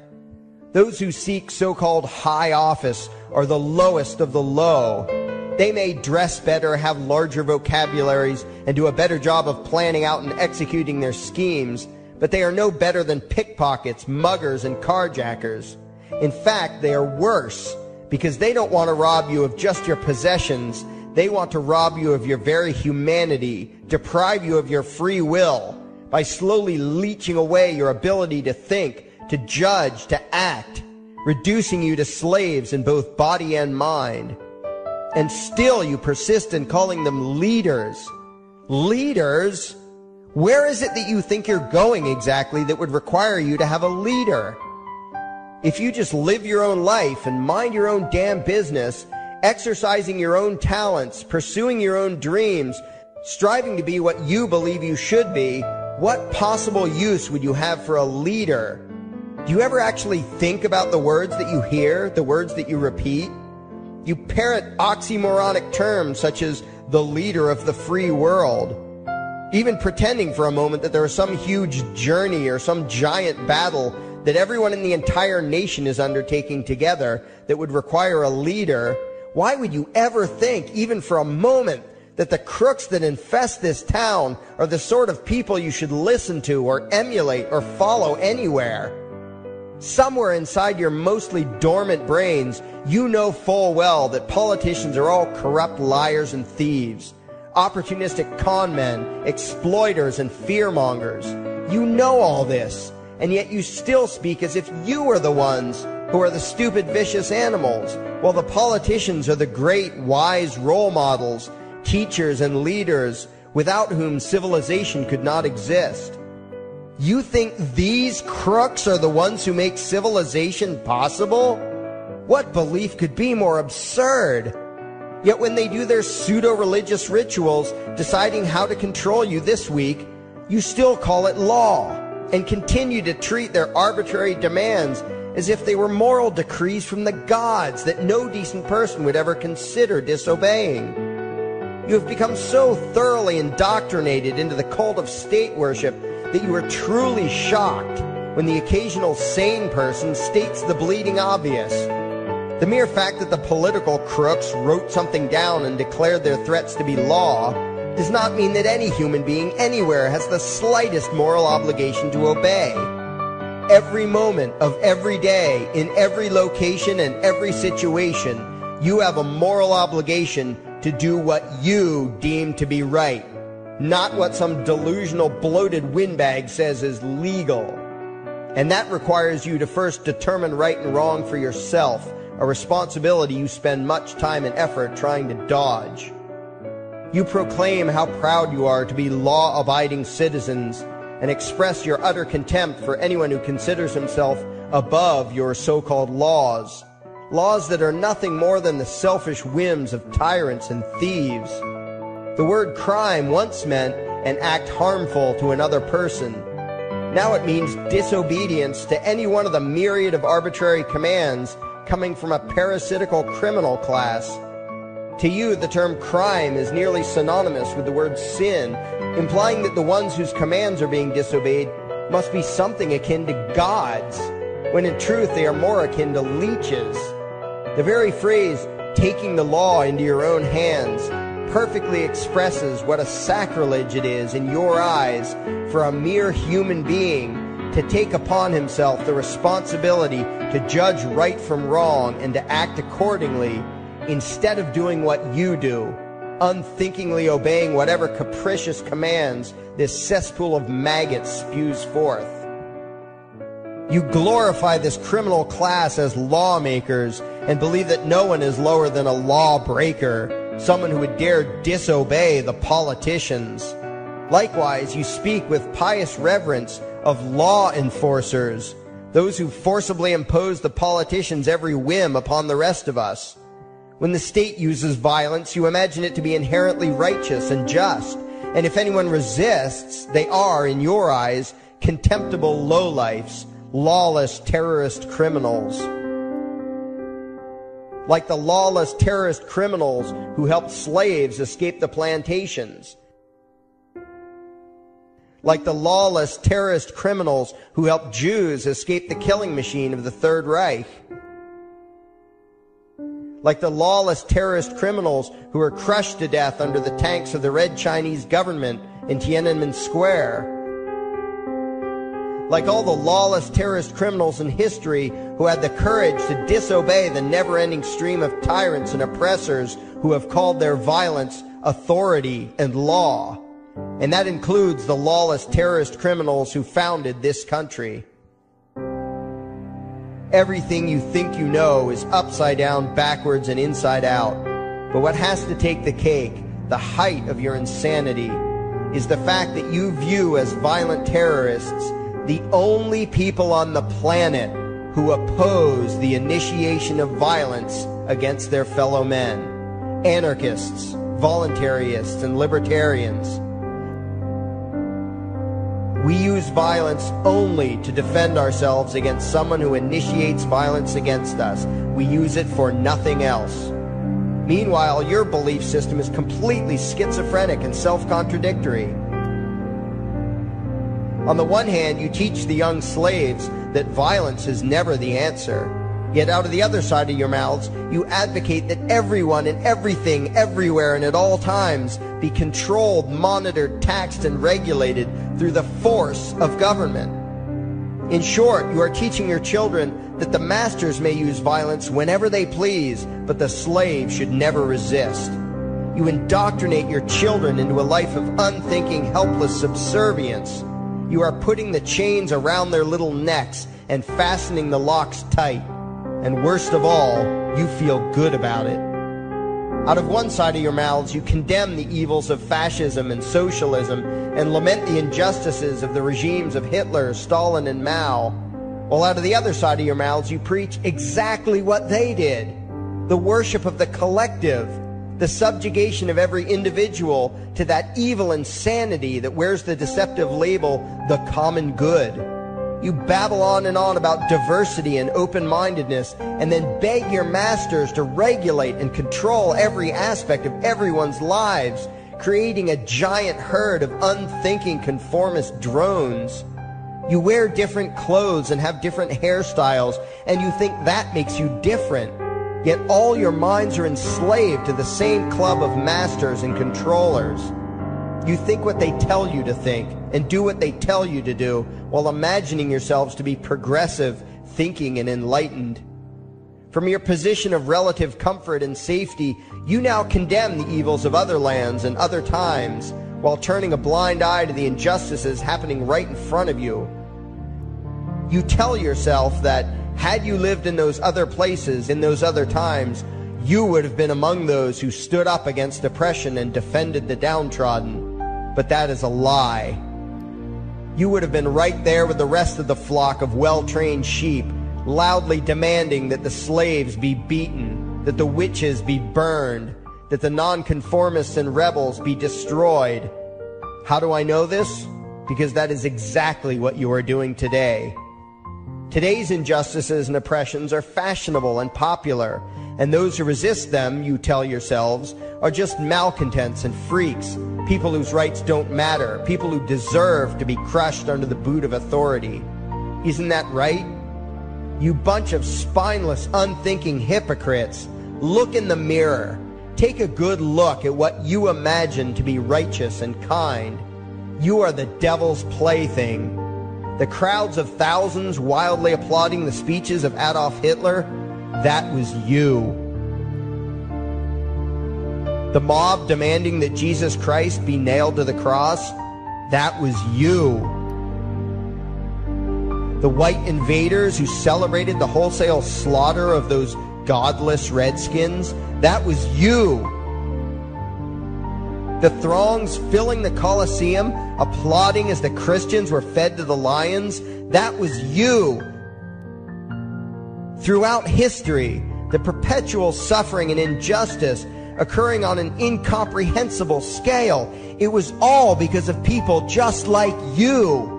Those who seek so-called high office are the lowest of the low. They may dress better, have larger vocabularies, and do a better job of planning out and executing their schemes, but they are no better than pickpockets, muggers, and carjackers. In fact, they are worse, because they don't want to rob you of just your possessions. They want to rob you of your very humanity, deprive you of your free will, by slowly leeching away your ability to think, to judge, to act, reducing you to slaves in both body and mind. And still you persist in calling them leaders. Leaders? Where is it that you think you're going exactly that would require you to have a leader? If you just live your own life and mind your own damn business, exercising your own talents, pursuing your own dreams, striving to be what you believe you should be, what possible use would you have for a leader? Do you ever actually think about the words that you hear, the words that you repeat? You parrot oxymoronic terms such as the leader of the free world, even pretending for a moment that there is some huge journey or some giant battle that everyone in the entire nation is undertaking together that would require a leader. Why would you ever think, even for a moment, that the crooks that infest this town are the sort of people you should listen to or emulate or follow anywhere? Somewhere inside your mostly dormant brains, you know full well that politicians are all corrupt liars and thieves, opportunistic con men, exploiters, and fearmongers. You know all this, and yet you still speak as if you are the ones who are the stupid, vicious animals, while the politicians are the great, wise role models, teachers, and leaders without whom civilization could not exist. You think these crooks are the ones who make civilization possible? What belief could be more absurd? Yet when they do their pseudo-religious rituals, deciding how to control you this week, you still call it law, and continue to treat their arbitrary demands as if they were moral decrees from the gods that no decent person would ever consider disobeying. You have become so thoroughly indoctrinated into the cult of state worship that you are truly shocked when the occasional sane person states the bleeding obvious. The mere fact that the political crooks wrote something down and declared their threats to be law does not mean that any human being anywhere has the slightest moral obligation to obey. Every moment of every day, in every location and every situation, you have a moral obligation to do what you deem to be right, not what some delusional bloated windbag says is legal. And that requires you to first determine right and wrong for yourself, a responsibility you spend much time and effort trying to dodge. You proclaim how proud you are to be law-abiding citizens and express your utter contempt for anyone who considers himself above your so-called laws, laws that are nothing more than the selfish whims of tyrants and thieves. The word crime once meant an act harmful to another person. Now it means disobedience to any one of the myriad of arbitrary commands coming from a parasitical criminal class. To you, the term crime is nearly synonymous with the word sin, implying that the ones whose commands are being disobeyed must be something akin to gods, when in truth they are more akin to leeches. The very phrase, taking the law into your own hands, perfectly expresses what a sacrilege it is in your eyes for a mere human being to take upon himself the responsibility to judge right from wrong and to act accordingly, instead of doing what you do, unthinkingly obeying whatever capricious commands this cesspool of maggots spews forth. You glorify this criminal class as lawmakers and believe that no one is lower than a lawbreaker, someone who would dare disobey the politicians. Likewise, you speak with pious reverence of law enforcers, those who forcibly impose the politicians' every whim upon the rest of us. When the state uses violence, you imagine it to be inherently righteous and just, and if anyone resists, they are, in your eyes, contemptible lowlifes, lawless terrorist criminals. Like the lawless terrorist criminals who helped slaves escape the plantations. like the lawless terrorist criminals who helped Jews escape the killing machine of the Third Reich, like the lawless terrorist criminals who were crushed to death under the tanks of the Red Chinese government in Tiananmen Square, like all the lawless terrorist criminals in history who had the courage to disobey the never-ending stream of tyrants and oppressors who have called their violence authority and law. And that includes the lawless terrorist criminals who founded this country. Everything you think you know is upside down, backwards, and inside out. But what has to take the cake, the height of your insanity, is the fact that you view as violent terrorists the only people on the planet who oppose the initiation of violence against their fellow men. Anarchists, voluntarists, and libertarians. We use violence only to defend ourselves against someone who initiates violence against us. We use it for nothing else. Meanwhile, your belief system is completely schizophrenic and self-contradictory. On the one hand, you teach the young slaves that violence is never the answer. Yet out of the other side of your mouths, you advocate that everyone and everything, everywhere and at all times be controlled, monitored, taxed, and regulated through the force of government. In short, you are teaching your children that the masters may use violence whenever they please, but the slave should never resist. You indoctrinate your children into a life of unthinking, helpless subservience. You are putting the chains around their little necks and fastening the locks tight. And worst of all, you feel good about it. Out of one side of your mouths, you condemn the evils of fascism and socialism and lament the injustices of the regimes of Hitler, Stalin, and Mao. While out of the other side of your mouths, you preach exactly what they did. The worship of the collective, the subjugation of every individual to that evil insanity that wears the deceptive label, the common good. You babble on and on about diversity and open-mindedness, and then beg your masters to regulate and control every aspect of everyone's lives, creating a giant herd of unthinking conformist drones. You wear different clothes and have different hairstyles, and you think that makes you different. Yet all your minds are enslaved to the same club of masters and controllers. You think what they tell you to think and do what they tell you to do while imagining yourselves to be progressive, thinking, and enlightened. From your position of relative comfort and safety, you now condemn the evils of other lands and other times while turning a blind eye to the injustices happening right in front of you. You tell yourself that had you lived in those other places, in those other times, you would have been among those who stood up against oppression and defended the downtrodden. But that is a lie. You would have been right there with the rest of the flock of well-trained sheep, loudly demanding that the slaves be beaten, that the witches be burned, that the nonconformists and rebels be destroyed. How do I know this? Because that is exactly what you are doing today. Today's injustices and oppressions are fashionable and popular, and those who resist them, you tell yourselves, are just malcontents and freaks, people whose rights don't matter, people who deserve to be crushed under the boot of authority. Isn't that right? You bunch of spineless, unthinking hypocrites, look in the mirror. Take a good look at what you imagine to be righteous and kind. You are the devil's plaything. The crowds of thousands wildly applauding the speeches of Adolf Hitler, that was you. The mob demanding that Jesus Christ be nailed to the cross, that was you. The white invaders who celebrated the wholesale slaughter of those godless redskins, that was you. The throngs filling the Colosseum, applauding as the Christians were fed to the lions, that was you. Throughout history, the perpetual suffering and injustice occurring on an incomprehensible scale, it was all because of people just like you.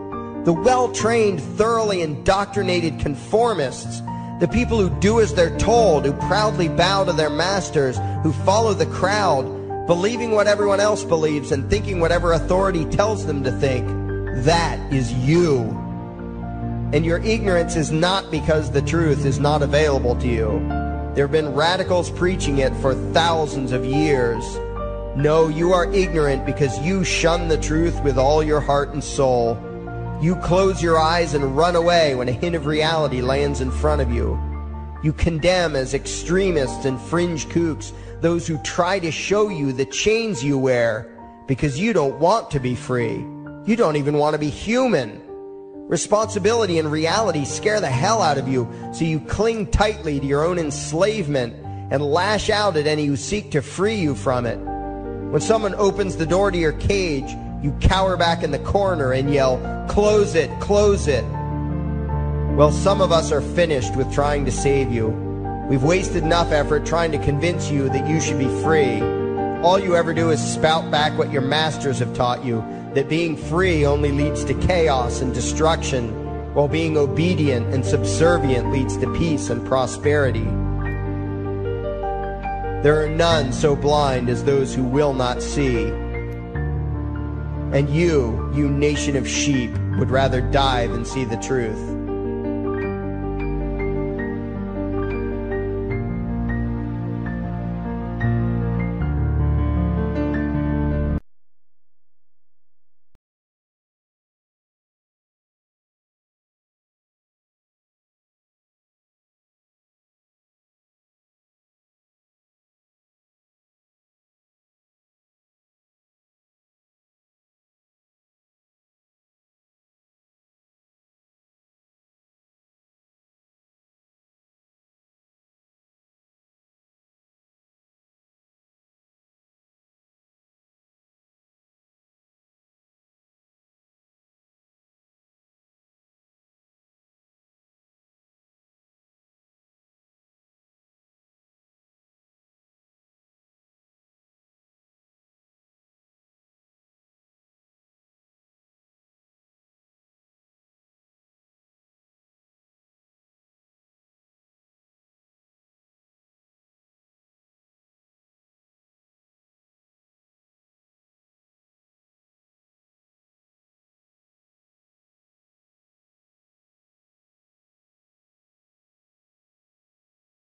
The well-trained, thoroughly indoctrinated conformists, the people who do as they're told, who proudly bow to their masters, who follow the crowd, believing what everyone else believes and thinking whatever authority tells them to think, That is you. And your ignorance is not because the truth is not available to you. There have been radicals preaching it for thousands of years. No, you are ignorant because you shun the truth with all your heart and soul. You close your eyes and run away when a hint of reality lands in front of you. You condemn as extremists and fringe kooks those who try to show you the chains you wear because you don't want to be free. You don't even want to be human. Responsibility and reality scare the hell out of you, so you cling tightly to your own enslavement and lash out at any who seek to free you from it. When someone opens the door to your cage, you cower back in the corner and yell, "Close it, close it." Well, some of us are finished with trying to save you. We've wasted enough effort trying to convince you that you should be free. All you ever do is spout back what your masters have taught you, that being free only leads to chaos and destruction, while being obedient and subservient leads to peace and prosperity. There are none so blind as those who will not see. And you nation of sheep, would rather die than see the truth.